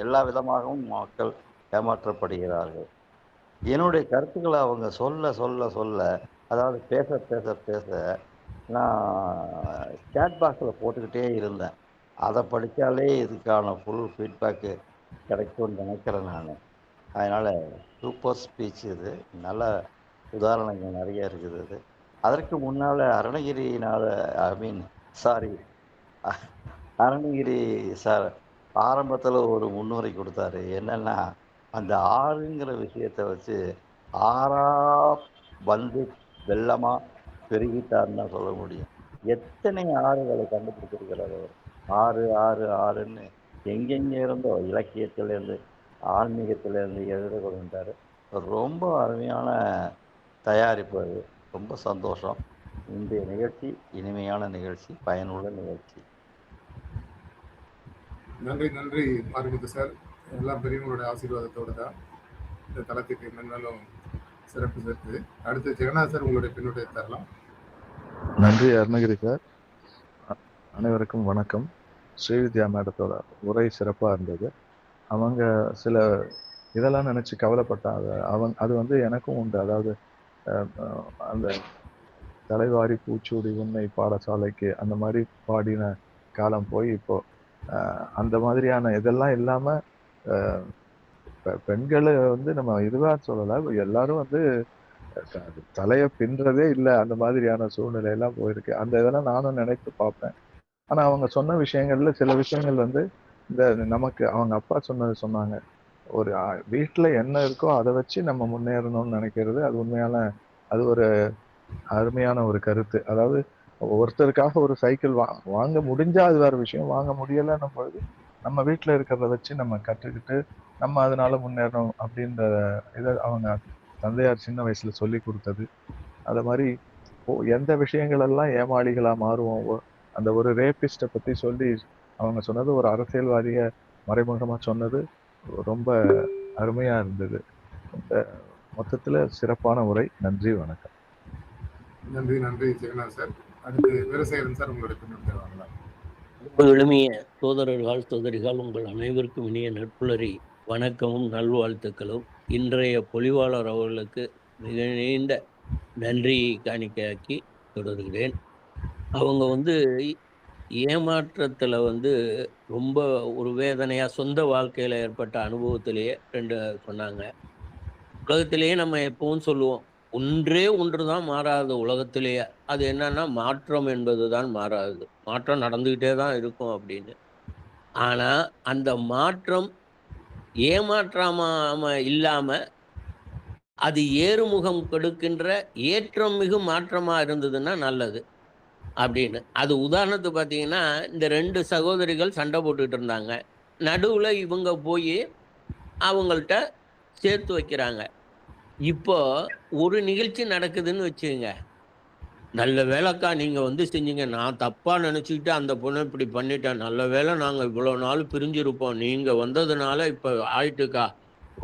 எல்லா விதமாகவும் மக்கள் ஏமாற்றப்படுகிறார்கள். என்னுடைய கருத்துக்களை அவங்க சொல்ல சொல்ல சொல்ல, அதாவது பேச பேச பேச நான் சேட் பாக்ஸில் போட்டுக்கிட்டே இருந்தேன். அதை படித்தாலே இதுக்கான ஃபுல் ஃபீட்பேக்கு கிடைக்கும்னு நினைக்கிறேன் நான். அதனால் சூப்பர் ஸ்பீச் இது. நல்ல உதாரணங்கள் நிறைய இருக்குது இது. அதற்கு முன்னால் அருணகிரி சார் ஆரம்பத்தில் ஒரு முன்னுரை கொடுத்தாரு. என்னென்னா, அந்த ஆறுங்கிற விஷயத்தை வச்சு ஆறா வந்து வெள்ளமாக பெருகிட்டாருன்னு தான் சொல்ல முடியும். எத்தனை ஆறுகளை கண்டுபிடிச்சிருக்கிறார் அவர். ஆறு ஆறு ஆறுன்னு எங்கெங்கே இருந்தோ இலக்கியத்திலேருந்து ஆன்மீகத்திலேருந்து எழுத கொண்டார். ரொம்ப அருமையான தயாரிப்பு அது. ரொம்ப சந்தோஷம். இன்றைய நிகழ்ச்சி இனிமையான நிகழ்ச்சி, பயனுள்ள நிகழ்ச்சி. நன்றி நன்றி மாரிமுத்து சார். எல்லாம் பெரியவங்களுடைய ஆசீர்வாதத்தோடு தான் இந்த தளத்துக்கு மென்மேலும் சிறப்பு சேர்த்து. அடுத்து ஜெகநாத் சார் உங்களுடைய பின்னோட்டை தரலாம். நன்றி அருணகிரி சார். அனைவருக்கும் வணக்கம். ஸ்ரீவித்யா மேடத்தோட உரை சிறப்பாக இருந்தது. அவங்க சில இதெல்லாம் நினச்சி கவலைப்பட்டாங்க. அது வந்து எனக்கும் உண்டு. அதாவது அந்த தலைவாரி பூச்சூடி உன்னை பாடசாலைக்கு அந்த மாதிரி பாடின காலம் போய் இப்போ அந்த மாதிரியான இதெல்லாம் இல்லாமல் பெண்களை வந்து நம்ம இதுவாக சொல்லலை, எல்லாரும் வந்து தலையை பின்றதே இல்லை, அந்த மாதிரியான சூழ்நிலையெல்லாம் போயிருக்கு. அந்த இதெல்லாம் நானும் நினைத்து பார்ப்பேன். ஆனால் அவங்க சொன்ன விஷயங்கள்ல சில விஷயங்கள் வந்து இந்த நமக்கு அவங்க அப்பா சொன்னாங்க, ஒரு வீட்டில் என்ன இருக்கோ அதை வச்சு நம்ம முன்னேறணும்னு நினைக்கிறது. அது உண்மையான அது ஒரு அருமையான ஒரு கருத்து. அதாவது ஒருத்தருக்காக ஒரு சைக்கிள் வாங்க முடிஞ்சா அது வேற விஷயம், வாங்க முடியலைன்னும் பொழுது நம்ம வீட்டில் இருக்கிறத வச்சு நம்ம கற்றுக்கிட்டு நம்ம அதனால முன்னேறணும் அப்படின்ற இதை அவங்க தந்தையார் சின்ன வயசுல சொல்லி கொடுத்தது. அது மாதிரி எந்த விஷயங்கள் எல்லாம் ஏமாளிகளா மாறுவோம். அந்த ஒரு ரேபிஸ்ட்டை பத்தி சொல்லி அவங்க சொன்னது, ஒரு அரசியல்வாதிய மறைமுகமா சொன்னது ரொம்ப அருமையா இருந்தது. மொத்தத்துல சிறப்பான உரை. நன்றி, வணக்கம். நன்றி நன்றி ஜெகநாத் சார். அடுத்து வீரசேகரன் சார் உங்களுடைய பின்னோட்டை வாங்கலாம். ரொம்ப எளிமைய சோதரர்கள் சோதரிகள் உங்கள் அனைவருக்கும் இனிய நட்புலரி வணக்கமும் நல்வாழ்த்துக்களும். இன்றைய பொலிவாளர் அவர்களுக்கு மிக நீண்ட நன்றியை காணிக்கையாக்கி தொடர்கிறேன். அவங்க ஏமாற்றத்தில் ரொம்ப ஒரு வேதனையாக சொந்த வாழ்க்கையில் ஏற்பட்ட அனுபவத்திலேயே 2 சொன்னாங்க. உலகத்திலேயே நம்ம எப்பவும் சொல்லுவோம், ஒன்று தான் மாறாது உலகத்திலேயே. அது என்னன்னா, மாற்றம் என்பது தான் மாறாது. மாற்றம் நடந்துக்கிட்டே தான் இருக்கும் அப்படின்னு. ஆனால் அந்த மாற்றம் ஏமாற்றாம இல்லாமல் அது ஏறுமுகம் கொடுக்கின்ற ஏற்றம் மிகு மாற்றமாக இருந்ததுன்னா நல்லது அப்படின்னு. அது உதாரணத்துக்கு பார்த்தீங்கன்னா, இந்த 2 சகோதரிகள் சண்டை போட்டுக்கிட்டு இருந்தாங்க. நடுவில் இவங்க போய் அவங்கள்ட்ட சேர்த்து வைக்கிறாங்க. இப்போ ஒரு நிகழ்ச்சி நடக்குதுன்னு வச்சுக்கங்க, நல்ல வேலைக்கா நீங்கள் செஞ்சீங்க, நான் தப்பாக நினச்சிக்கிட்டு அந்த பொண்ணை இப்படி பண்ணிட்டேன், நல்ல வேலை நாங்கள் இவ்வளோ நாள் பிரிஞ்சிருப்போம், நீங்கள் வந்ததுனால இப்போ ஆயிட்டுக்கா,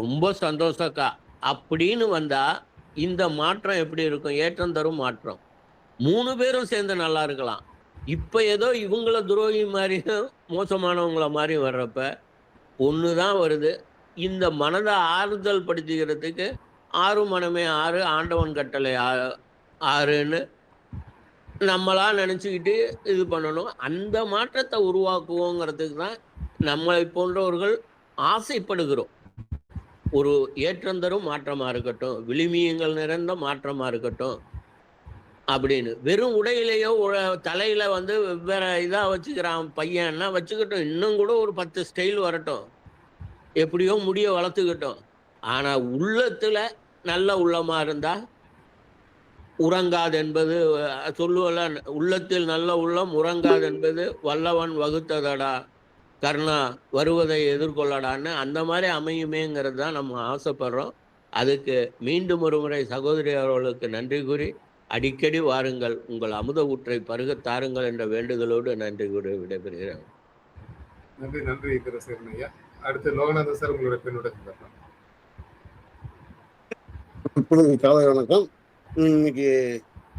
ரொம்ப சந்தோஷக்கா அப்படின்னு வந்தால் இந்த மாற்றம் எப்படி இருக்கும்? ஏற்றம் தரும் மாற்றம். 3 பேரும் சேர்ந்து நல்லா இருக்கலாம். இப்போ ஏதோ இவங்கள துரோகி மாதிரியும் மோசமானவங்கள மாதிரியும் வர்றப்ப ஒன்று தான் வருது. இந்த மனதை ஆறுதல் படுத்திக்கிறதுக்கு 6 மனமே 6 ஆண்டவன் கட்டளை 6ன்னு நம்மளா நினச்சிக்கிட்டு இது பண்ணணும். அந்த மாற்றத்தை உருவாக்குவோங்கிறதுக்கு தான் நம்மளை போன்றவர்கள் ஆசைப்படுகிறோம். ஒரு ஏற்றந்தரும் மாற்றமாக இருக்கட்டும், விழுமியங்கள் நிறைந்த மாற்றமாக இருக்கட்டும் அப்படின்னு. வெறும் உடையிலேயோ தலையில் வெவ்வேறு இதாக வச்சுக்கிறான் பையன்னா வச்சுக்கட்டும், இன்னும் கூட ஒரு 10 ஸ்டைல் வரட்டும், எப்படியோ முடிய வளர்த்துக்கிட்டோம். ஆனால் உள்ளத்தில் நல்ல உள்ளமாக இருந்தால் உறங்காது என்பது சொல்லுவல, உள்ளத்தில் நல்ல உள்ளம் உறங்காது என்பது வல்லவன் வகுத்ததடா கர்ணா வருவதை எதிர்கொள்ளடான்னு அந்த மாதிரி அமையுமேங்கிறது தான் நம்ம ஆசைப்படுறோம். அதுக்கு மீண்டும் ஒரு முறை சகோதரி அவர்களுக்கு நன்றி கூறி, அடிக்கடி வாருங்கள், உங்கள் அமுத ஊற்றை பருகத் தாருங்கள் என்ற வேண்டுதலோடு நன்றி கூறி விடைபெறுகிறேன். நன்றி நன்றி வீரசேகரன் ஐயா. அடுத்து லோகநாதன் சார் உங்களுடைய பின்னூட்டத்தை தரலாம். காலை வணக்கம். இன்னைக்கு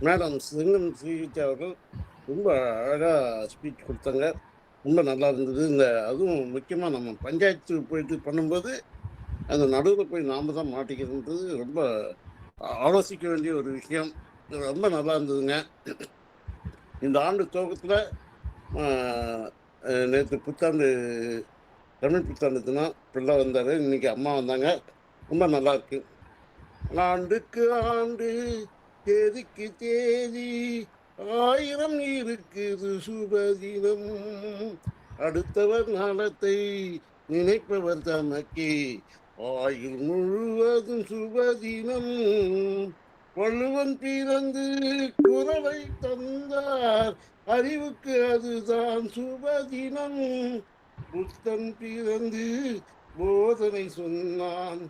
மேடம் சிங்கம் சிகிச்சை அவர்கள் ரொம்ப அழகா ஸ்பீச் கொடுத்தாங்க. ரொம்ப நல்லா இருந்தது. அதுவும் முக்கியமா நம்ம பஞ்சாயத்து போயிட்டு பண்ணும்போது அந்த நடுவில் போய் நாம தான் மாட்டிக்கிறது ரொம்ப ஆலோசிக்க வேண்டிய ஒரு விஷயம். ரொம்ப நல்லா இருந்ததுங்க. இந்த ஆண்டு துவக்கத்தில் நேற்று புத்தாண்டு, தமிழ் புத்தாண்டு தினம் பிள்ளை வந்தார், இன்னைக்கு அம்மா வந்தாங்க. ரொம்ப நல்லா இருக்கு. ஆண்டுக்கு ஆண்டு தேதிக்கு தேதி 1000 இருக்குது சுபதினம், அடுத்தவர் நலத்தை நினைப்பவர் தமக்கே ஆயுள் முழுவதும் சுபதினம். வள்ளுவன் பிறந்து குறளை தந்தார், அறிவுக்கு அதுதான் சுபதினம். புத்தன் பிறந்து போதனை சொன்னான்,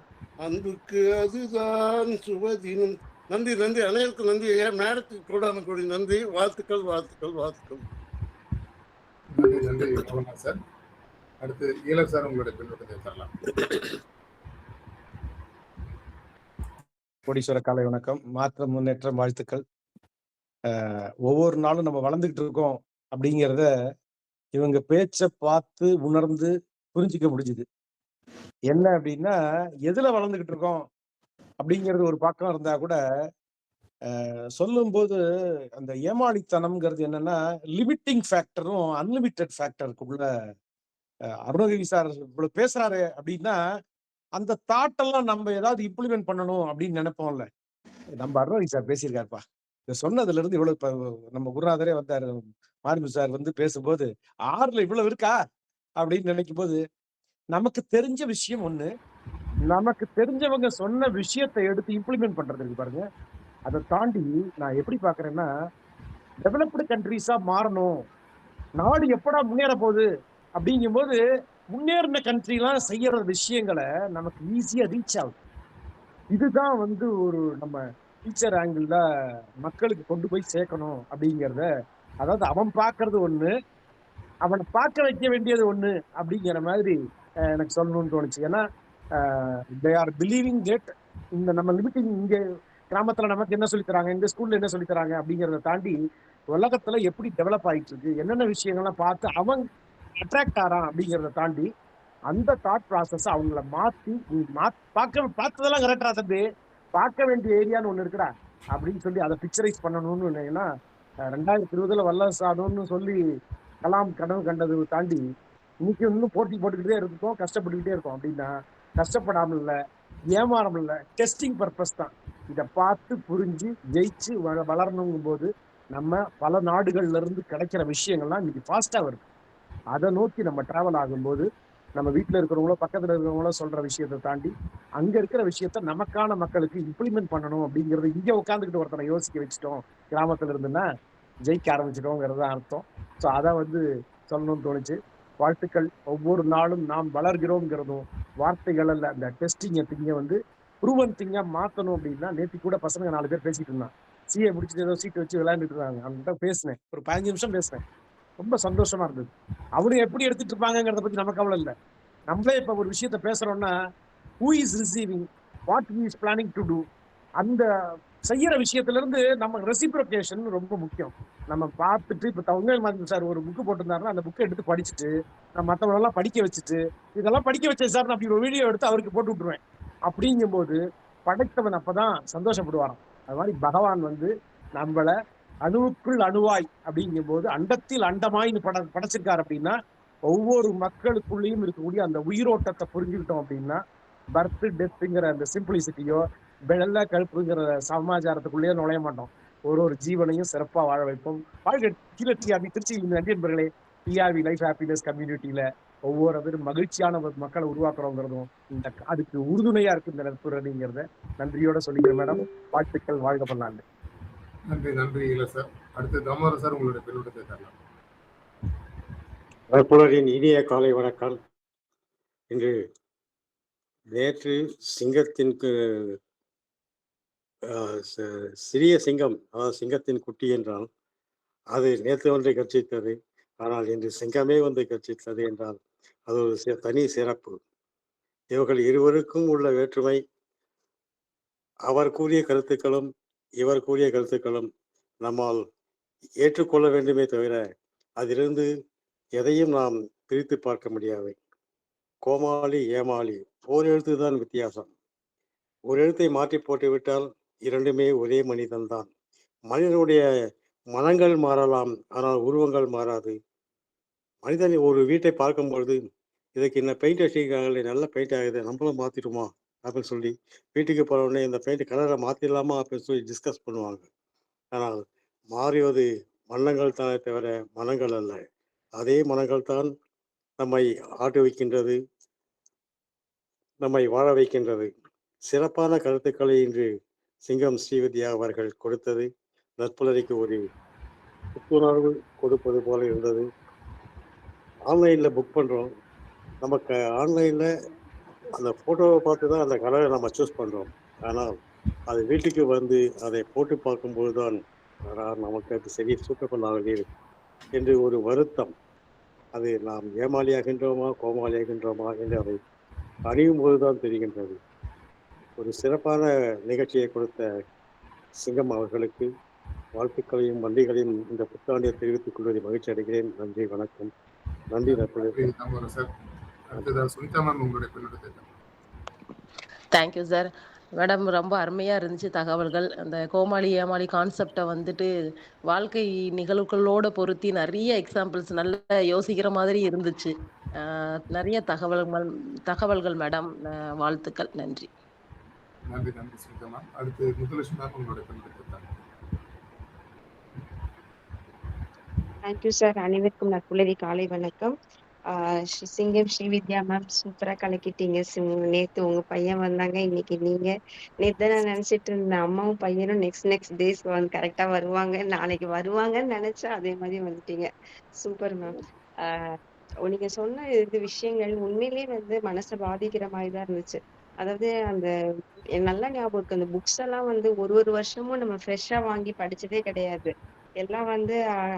அன்புக்கு அதுதான் சுபதினம். நன்றி நன்றி, அனைவருக்கும் நன்றி. மேடத்துக்கு கோடான கோடி நன்றி. வாழ்த்துக்கள் வாழ்த்துக்கள் வாழ்த்துக்கள். நன்றி நன்றி லோகநாத் சார். அடுத்து ஈழர் சார் உங்களுடைய பின்னூட்டத்தை தரலாம். கோடீஸ்வர காலை வணக்கம். மாற்றம் முன்னேற்றம் வாழ்த்துக்கள். ஒவ்வொரு நாளும் நம்ம வளர்ந்துகிட்டு இருக்கோம் அப்படிங்கிறத இவங்க பேச்சை பார்த்து உணர்ந்து புரிஞ்சிக்க முடிஞ்சுது. என்ன அப்படின்னா, எதுல வளர்ந்துகிட்டு இருக்கோம் அப்படிங்கிறது ஒரு பக்கம் இருந்தா கூட சொல்லும்போது அந்த ஏமாளித்தனம்ங்கிறது என்னன்னா, லிமிட்டிங் ஃபேக்டரும் அன்லிமிட்டெட் ஃபேக்டருக்குள்ள அருணகிரி சார் இவ்வளவு பேசுறாரு அப்படின்னா, அந்த தாட்டெல்லாம் நம்ம ஏதாவது இம்ப்ளிமெண்ட் பண்ணணும் அப்படின்னு நினைப்போம்ல. நம்ம அருணகிரி சார் பேசியிருக்காருப்பா. இதை சொன்னதுல இருந்து இவ்வளவு நம்ம குருநாதரே வந்தாரு, மாரிமு சார் வந்து பேசும்போது 6ல இவ்வளவு இருக்கா அப்படின்னு நினைக்கும் போது, நமக்கு தெரிஞ்ச விஷயம் ஒண்ணு, நமக்கு தெரிஞ்சவங்க சொன்ன விஷயத்தை எடுத்து இம்ப்ளிமெண்ட் பண்றது இருக்கு பாருங்க. அதை தாண்டி நான் எப்படி பாக்குறேன்னா, டெவலப்டு கண்ட்ரீஸா மாறணும், நாடு எப்படா முன்னேற போகுது அப்படிங்கும் போது முன்னேறின கண்ட்ரிலாம் செய்யற விஷயங்களை நமக்கு ஈஸியா ரீச் ஆகுது. இதுதான் வந்து ஒரு நம்ம டீச்சர் ஆங்கிள் மக்களுக்கு கொண்டு போய் சேர்க்கணும் அப்படிங்கிறத, அதாவது அவன் பார்க்கறது ஒண்ணு, அவனை பார்க்க வைக்க வேண்டியது ஒண்ணு அப்படிங்கிற மாதிரி எனக்கு சொல்லணும்னு தோணுச்சு. ஏன்னா தே ஆர் பிலீவிங் தட் இந்த நம்ம லிமிட்டிங் இங்க கிராமத்துல நமக்கு என்ன சொல்லித்தராங்க, இந்த ஸ்கூல்ல என்ன சொல்லித்தராங்க அப்படிங்கிறத தாண்டி உலகத்துல எப்படி டெவலப் ஆயிட்டு இருக்கு, என்னென்ன விஷயங்கள்லாம் பார்த்து அவன் அட்ராக்ட் ஆறான் அப்படிங்கிறத தாண்டி அந்த தாட் ப்ராசஸ் அவங்கள மாத்தி பார்த்ததெல்லாம் கரெக்டா தம்பி, பார்க்க வேண்டிய ஏரியான்னு ஒண்ணு இருக்குடா அப்படின்னு சொல்லி அதை பிக்சரைஸ் பண்ணணும்னு நினைங்கன்னா, 2020 வல்லரசாணும்னு சொல்லி கலாம் கனவு கண்டது தாண்டி இன்னைக்கு இன்னும் போட்டி போட்டுக்கிட்டே இருக்கோம், கஷ்டப்பட்டுக்கிட்டே இருக்கோம். அப்படின்னா கஷ்டப்படாமல் இல்லை, ஏமாறாமல் இல்லை, டெஸ்டிங் பர்பஸ் தான். இதை பார்த்து புரிஞ்சு ஜெயிச்சு வளரணுங்கும் போது நம்ம பல நாடுகள்ல இருந்து கிடைக்கிற விஷயங்கள்லாம் இன்னைக்கு ஃபாஸ்டா வருது. அதை நோக்கி நம்ம டிராவல் ஆகும்போது நம்ம வீட்டுல இருக்கிறவங்களோ பக்கத்துல இருக்கிறவங்களோ சொல்ற விஷயத்தை தாண்டி அங்க இருக்கிற விஷயத்த நமக்கான மக்களுக்கு இம்ப்ளிமெண்ட் பண்ணணும் அப்படிங்கறது, இங்க உட்காந்துக்கிட்டு ஒருத்தனை யோசிக்க வச்சுட்டோம் கிராமத்துல இருந்துன்னா ஜெயிக்க ஆரம்பிச்சிட்டோங்கிறது அர்த்தம். ஸோ அதை வந்து சொல்லணும்னு தோணுச்சு. வாழ்த்துக்கள். ஒவ்வொரு நாளும் நாம் வளர்கிறோம்ங்கிறதும் வார்த்தைகள் அல்ல, அந்த டெஸ்டிங் திங்க வந்து ப்ரூவன் திங்கா மாத்தணும். அப்படின்னா நேற்று கூட பசங்க 4 பேர் பேசிட்டு இருந்தான், சிஏ முடிச்சுட்டு ஏதோ சீட்டு வச்சு விளையாண்டுட்டு இருந்தாங்க. அவங்ககிட்ட பேசினேன், ஒரு 15 நிமிஷம் பேசினேன், ரொம்ப சந்தோஷமா இருந்தது. அவரு எப்படி எடுத்துட்டு இருப்பாங்கிறத பத்தி நமக்கு கவலை இல்லை. நம்மளே இப்ப ஒரு விஷயத்த பேசுறோம்னா, who is receiving, what he is planning to do, அந்த செய்யற விஷயத்துல இருந்து நம்ம ரெசிப்ரோகேஷன் ரொம்ப முக்கியம். நம்ம பார்த்துட்டு இப்ப தவங்க சார் ஒரு புக்கு போட்டிருந்தாருன்னா அந்த புக்கை எடுத்து படிச்சுட்டு நான் மற்றவங்களெல்லாம் படிக்க வச்சுட்டு இதெல்லாம் படிக்க வச்சேன் சார் அப்படி ஒரு வீடியோ எடுத்து அவருக்கு போட்டு விட்டுருவேன். அப்படிங்கும் போது படைத்தவன் அப்பதான் சந்தோஷப்படுவாராம். அது மாதிரி பகவான் வந்து நம்மள அணுவுக்குள் அணுவாய் அப்படிங்கும் போது அண்டத்தில் அண்டமாயின்னு படைச்சிருக்காரு. அப்படின்னா ஒவ்வொரு மக்களுக்குள்ளேயும் இருக்கக்கூடிய அந்த உயிரோட்டத்தை புரிஞ்சுக்கிட்டோம் அப்படின்னா பர்த் டெத்துங்கிற அந்த சிம்பிளிசிட்டியோ வெள்ள கழுப்புங்கிற சமாச்சாரத்துக்குள்ளேயே நுழைய மாட்டோம். ஒரு ஜீவனையும் சிறப்பா வாழ வைப்போம். வாழ்க டிஆர்பி திருச்சியில் நன்றி நண்பர்களே. டிஆர்பி லைஃப் ஹாப்பினஸ் கம்யூனிட்டியில ஒவ்வொருவரும் மகிழ்ச்சியான மக்களை உருவாக்குறோங்கிறதும் இந்த அதுக்கு உறுதுணையா இருக்கு இந்த நட்பு ரணிங்கிறத நன்றியோட சொல்லிக்கிறேன் மேடம். வாழ்த்துக்கள், வாழ்க பண்ணாண்டு. நன்றி நன்றி இல்லை சார். அடுத்து தாமோதர் சார் உங்களுடைய பின்னூட்டத்தை தரலாம். நட்புணரின் இனிய காலை வணக்கம். இன்று நேற்று சிங்கத்தின் சிறிய சிங்கம், அதாவது சிங்கத்தின் குட்டி என்றால் அது நேற்று ஒன்றை கர்ச்சித்தது, ஆனால் இன்று சிங்கமே வந்து கர்ச்சித்தது என்றால் அது ஒரு தனி சிறப்பு. இவர்கள் இருவருக்கும் உள்ள வேற்றுமை, அவர் கூறிய கருத்துக்களும் இவர் கூறிய கருத்துக்களும் நம்மால் ஏற்றுக்கொள்ள வேண்டுமே தவிர அதிலிருந்து எதையும் நாம் பிரித்து பார்க்க முடியாது. கோமாளி ஏமாளி ஓர் எழுத்து தான் வித்தியாசம். ஒரு எழுத்தை மாற்றி போட்டுவிட்டால் இரண்டுமே ஒரே மனிதன்தான். மனிதனுடைய மனங்கள் மாறலாம், ஆனால் உருவங்கள் மாறாது. மனிதன் ஒரு வீட்டை பார்க்கும் பொழுது இதுக்கு என்ன பெயிண்ட் அடிச்சிருக்காங்களே, நல்ல பெயிண்ட் ஆகுது, நம்மளும் மாத்திடுமா அப்படின்னு சொல்லி வீட்டுக்கு போன உடனே இந்த பெயிண்ட் கலரை மாத்திடலாமா அப்படின்னு சொல்லி டிஸ்கஸ் பண்ணுவாங்க. ஆனால் மாறியது வண்ணங்கள் தானே தவிர மனங்கள் அல்ல. அதே மனங்கள் தான் நம்மை ஆட்டு வைக்கின்றது, நம்மை வாழ வைக்கின்றது. சிறப்பான கருத்துக்களை இன்று சிங்கம் ஸ்ரீவித்யா அவர்கள் கொடுத்தது நற்புலரிக்கு ஒரு புத்துணர்வு கொடுப்பது போல இருந்தது. ஆன்லைனில் புக் பண்ணுறோம், நமக்கு ஆன்லைனில் அந்த ஃபோட்டோவை பார்த்து தான் அந்த கலரை நம்ம சூஸ் பண்ணுறோம். ஆனால் அது வீட்டுக்கு வந்து அதை போட்டு பார்க்கும்போது தான் நமக்கு அது சரி சூட்டபுள் ஆகவே என்று ஒரு வருத்தம். அது நாம் ஏமாளியாகின்றோமா கோமாளியாகின்றோமா என்று அதை அணியும் போதுதான் தெரிகின்றது. ஒரு சிறப்பான நிகழ்ச்சியை கொடுத்த சிங்கம் அவர்களுக்கு வாழ்த்துக்களையும் நன்றிகளையும் இந்த புத்தாண்டில் தெரிவித்துக் கொள்வதை மகிழ்ச்சி அடைகிறேன். நன்றி, வணக்கம். நன்றி நற்பொழுது. சுனிதா மேம், உங்களுடைய பின்னோட்டத்தை. Thank you sir. மேடம் ரொம்ப அருமையாக இருந்துச்சு தகவல்கள். அந்த கோமாளி ஏமாளி கான்செப்டை வந்துட்டு வாழ்க்கை நிகழ்வுகளோட பொருத்தி நிறைய எக்ஸாம்பிள்ஸ் நல்லா யோசிக்கிற மாதிரி இருந்துச்சு. நிறைய தகவல்கள் மேடம். வாழ்த்துக்கள். நன்றி. நன்றி நன்றி சுனிதா மேம். அடுத்து முத்துலட்சுமி மேம், உங்களுடைய பின்னோட்டத்தை. Thank you sir. அனைவருக்கும் நற்புலரி காலை வணக்கம். சிங்கம் ஸ்ரீவித்யா மேம், சூப்பரா கலக்கிட்டீங்க. நேத்து உங்க பையன் வந்தாங்க, இன்னைக்கு நீங்க. நேத்து நான் நினைச்சிட்டு இருந்தேன் அம்மாவும் பையனும் நெக்ஸ்ட் டேஸ் வந்து கரெக்டா வருவாங்க, நாளைக்கு வருவாங்கன்னு நினைச்சா அதே மாதிரி வந்துட்டீங்க. Super ma'am. நீங்க சொன்ன இது விஷயங்கள் உண்மையிலேயே வந்து மனசை பாதிக்கிற மாதிரி தான் இருந்துச்சு. அதாவது அந்த நல்ல ஞாபகம் இருக்கு, அந்த புக்ஸ் எல்லாம் வந்து ஒரு வருஷமும் நம்ம ஃப்ரெஷ்ஷா வாங்கி படிச்சதே கிடையாது. எல்லாம் வந்து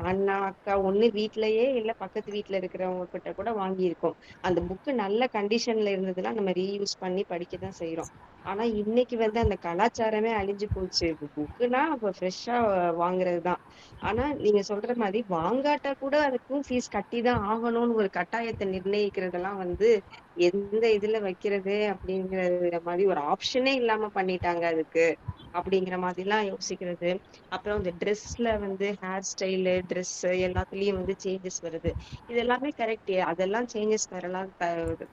அண்ணா அக்கா ஒண்ணு வீட்லயே இல்ல பக்கத்து வீட்டுல இருக்கிறவங்க கிட்ட கூட வாங்கியிருக்கோம். அந்த புக்கு நல்ல கண்டிஷன்ல இருந்ததுன்னா நம்ம ரீயூஸ் பண்ணி படிக்கதான் செய்யறோம். ஆனா இன்னைக்கு வந்து அந்த கலாச்சாரமே அழிஞ்சு போச்சு. புக்குனா அப்ப ஃப்ரெஷ்ஷா வாங்குறதுதான். ஆனா நீங்க சொல்ற மாதிரி வாங்காட்டா கூட அதுக்கும் ஃபீஸ் கட்டிதான் ஆகணும்னு ஒரு கட்டாயத்தை நிர்ணயிக்கிறதெல்லாம் வந்து எந்த இதுல வைக்கிறது அப்படிங்கிற மாதிரி ஒரு ஆப்ஷனே இல்லாம பண்ணிட்டாங்க அதுக்கு, அப்படிங்கிற மாதிரி எல்லாம் யோசிக்கிறது. அப்புறம் இந்த ட்ரெஸ்ல வந்து ஹேர் ஸ்டைலு, ட்ரெஸ் எல்லாத்துலயும் வந்து சேஞ்சஸ் வருது. இது எல்லாமே கரெக்ட், அதெல்லாம் சேஞ்சஸ் வரலாம்,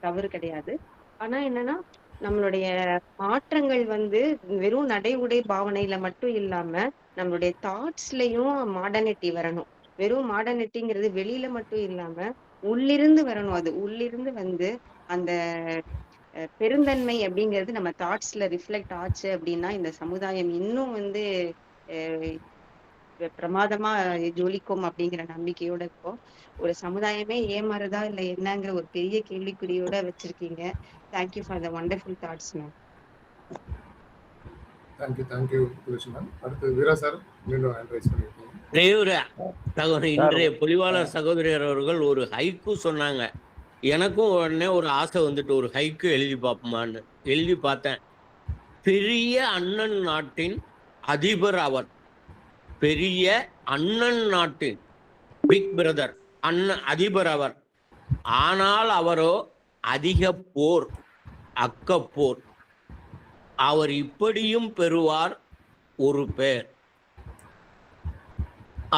தவறு கிடையாது. ஆனா என்னன்னா நம்மளுடைய மாற்றங்கள் வந்து வெறும் நடை உடை பாவனையில மட்டும் இல்லாம நம்மளுடைய தாட்ஸ்லயும் மாடர்னிட்டி வரணும். வெறும் மாடர்னிட்டிங்கிறது வெளியில மட்டும் இல்லாம உள்ளிருந்து வரணும். அது உள்ளிருந்து வந்து அந்த பெருந்தன்மை அப்படிங்கிறது நம்ம தாட்ஸ்ல ரிஃப்ளெக்ட் ஆச்சு அப்படின்னா இந்த சமுதாயம் இன்னும் வந்து பிரமாதமா ஜொலிக்கும் அப்படிங்கிற நம்பிக்கையோட இருக்கும். ஒரு சமுதாயமே ஏமாறுதா இல்ல என்னங்கிற ஒரு பெரிய கேள்விக்குறியோட வச்சிருக்கீங்க. Thank you for the wonderful thoughts ma'am. Thank you ma'am. அடுத்து வீரா சார், மீண்டும் ஹேண்ட் ரைஸ் பண்ணிருக்கீங்க. இன்றைய பொலிவாளர் சகோதரர் அவர்கள் ஒரு ஹைக்கு சொன்னாங்க. எனக்கும் உடனே ஒரு ஆசை வந்துட்டு ஒரு ஹைக்கு எழுதி பார்ப்போமான்னு எழுதி பார்த்தேன். பெரிய அண்ணன் நாட்டின் அதிபர் அவர். பெரிய அண்ணன் நாட்டின் பிக் பிரதர் அண்ணன் அதிபர் அவர். ஆனால் அவரோ அதிக போர், அக்கப்போர். அவர் இப்படியும் பெறுவார் ஒரு பெயர்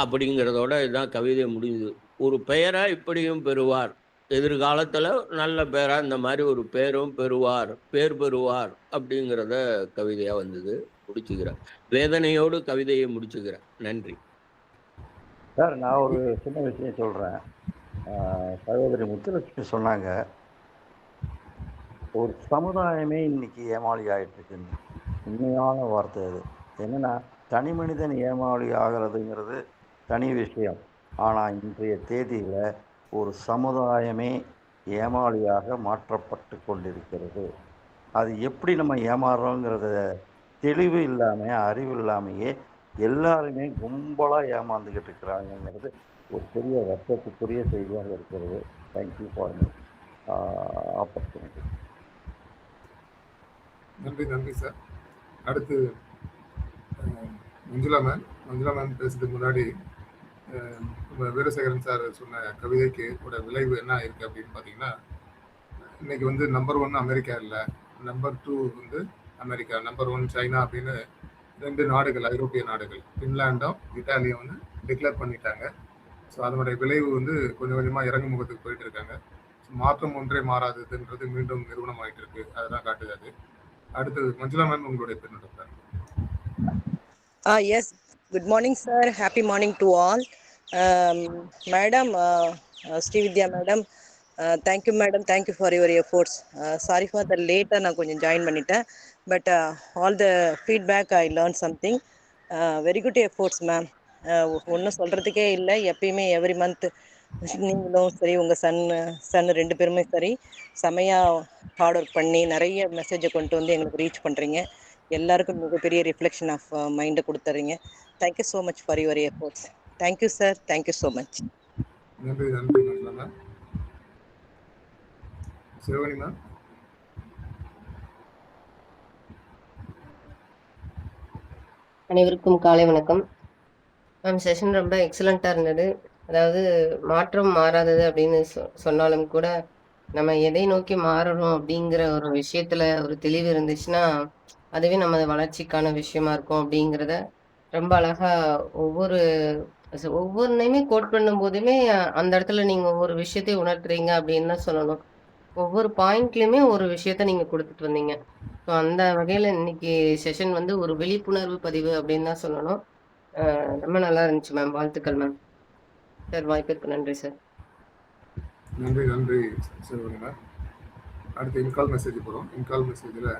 அப்படிங்கிறதோட இதுதான் கவிதை முடியுது. ஒரு பெயரா இப்படியும் பெறுவார், எதிர்காலத்தில் நல்ல பேரா இந்த மாதிரி ஒரு பேரும் பெறுவார், பேர் பெறுவார் அப்படிங்கிறத கவிதையாக வந்தது. முடிச்சுக்கிறேன், வேதனையோடு கவிதையை முடிச்சுக்கிறேன். நன்றி சார். நான் ஒரு சின்ன விஷயம் சொல்கிறேன். சகோதரி முத்துலட்சுமி சொன்னாங்க, ஒரு சமுதாயமே இன்னைக்கு ஏமாளி ஆகிட்டு இருக்குன்னு. உண்மையான வார்த்தை அது. என்னென்னா, தனி மனிதன் ஏமாளி ஆகிறதுங்கிறது தனி விஷயம். ஆனால் இன்றைய தேதியில் ஒரு சமுதாயமே ஏமாளியாக மாற்றப்பட்டு கொண்டிருக்கிறது. அது எப்படி நம்ம ஏமாறுறோங்கிறத தெளிவு இல்லாமல், அறிவு இல்லாமையே எல்லாருமே கும்பலாக ஏமாந்துக்கிட்டு இருக்கிறாங்கிறது ஒரு பெரிய வருத்தத்துக்குரிய செய்தியாக இருக்கிறது. Thank you for me. ஆப்பர்ச்சுனிட்டி. நன்றி சார். அடுத்து மஞ்சுளா மேம் பேசுறதுக்கு முன்னாடி வீரசேகரன் சார் சொன்ன கவிதைக்கு கூட விளைவு என்ன இருக்கு அப்படின்னு பார்த்தீங்கன்னா, இன்னைக்கு வந்து நம்பர் 1 அமெரிக்கா இல்லை, நம்பர் 2 வந்து அமெரிக்கா, நம்பர் 1 சைனா அப்படின்னு 2 நாடுகள், ஐரோப்பிய நாடுகள், பின்லாண்டும் இட்டாலியும் வந்து டிக்ளேர் பண்ணிட்டாங்க. ஸோ அதனுடைய விளைவு வந்து கொஞ்சம் கொஞ்சமாக இறங்கு முகத்துக்கு போயிட்டு இருக்காங்க. மாற்றம் ஒன்றே மாறாததுன்றது மீண்டும் நிறுவனம் ஆகிட்டு இருக்கு, அதுதான் காட்டுது. அடுத்தது மஞ்சுளா மேம் உங்களுடைய பின்னோட்டம். Yes, good morning, sir. Happy morning to all. Madam, Srividya madam, thank you, madam. Thank you for your efforts. Sorry for the late, நான் கொஞ்சம் ஜாயின் பண்ணிட்டேன். But all the feedback, I learned something. Very good efforts, ma'am. ஒன்றும் சொல்கிறதுக்கே இல்லை. எப்பயுமே எவ்ரி மந்த் நீங்களும் சரி, உங்கள் சன் 2 பேருமே சரி, செமையாக ஹார்ட் ஒர்க் பண்ணி நிறைய மெசேஜை கொண்டு வந்து எங்களுக்கு ரீச் பண்ணுறீங்க. எல்லாருக்கும் மிகப்பெரிய ரிஃப்ளெக்ஷன் ஆஃப் மைண்டை கொடுத்துறீங்க. Thank you so much for your efforts. Thank you sir, thank you so much. நன்றி மேம். சிவகணி மேம். அனைவருக்கும் காலை வணக்கம் மேம். செஷன் ரொம்ப எக்ஸலண்ட்டாக இருந்தது. அதாவது மாற்றம் மாறாதது அப்படின்னு சொன்னாலும் கூட நம்ம எதை நோக்கி மாறணும் அப்படிங்கிற ஒரு விஷயத்துல ஒரு தெளிவு இருந்துச்சுன்னா அதுவே நம்ம வளர்ச்சிக்கான விஷயமா இருக்கும் அப்படிங்கிறத ரொம்ப அழகா ஒவ்வொன்றையுமே கோட் பண்ணும் போதுமே அந்த இடத்துல நீங்க ஒவ்வொரு விஷயத்தையும் உணர்த்துறீங்க அப்படின்னு தான் சொல்லணும். ஒவ்வொரு பாயிண்ட்லயுமே ஒரு விஷயத்த நீங்க கொடுத்துட்டு வந்தீங்க. ஸோ அந்த வகையில இன்னைக்கு செஷன் வந்து ஒரு விழிப்புணர்வு பதிவு அப்படின்னு தான் சொல்லணும். ரொம்ப நல்லா இருந்துச்சு மேம். வாழ்த்துக்கள் மேம். சார் வாய்ப்பிற்கு நன்றி சார். நன்றி சிவகணி மேம். அடுத்து இன்கால் மெசேஜ் போகிறோம். இன்கால் மெசேஜில்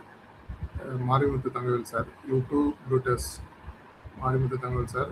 Marimuthu Thangavel sir, you too ப்ளூட்டஸ். மாரிமுத்து தங்கவேல் சார்,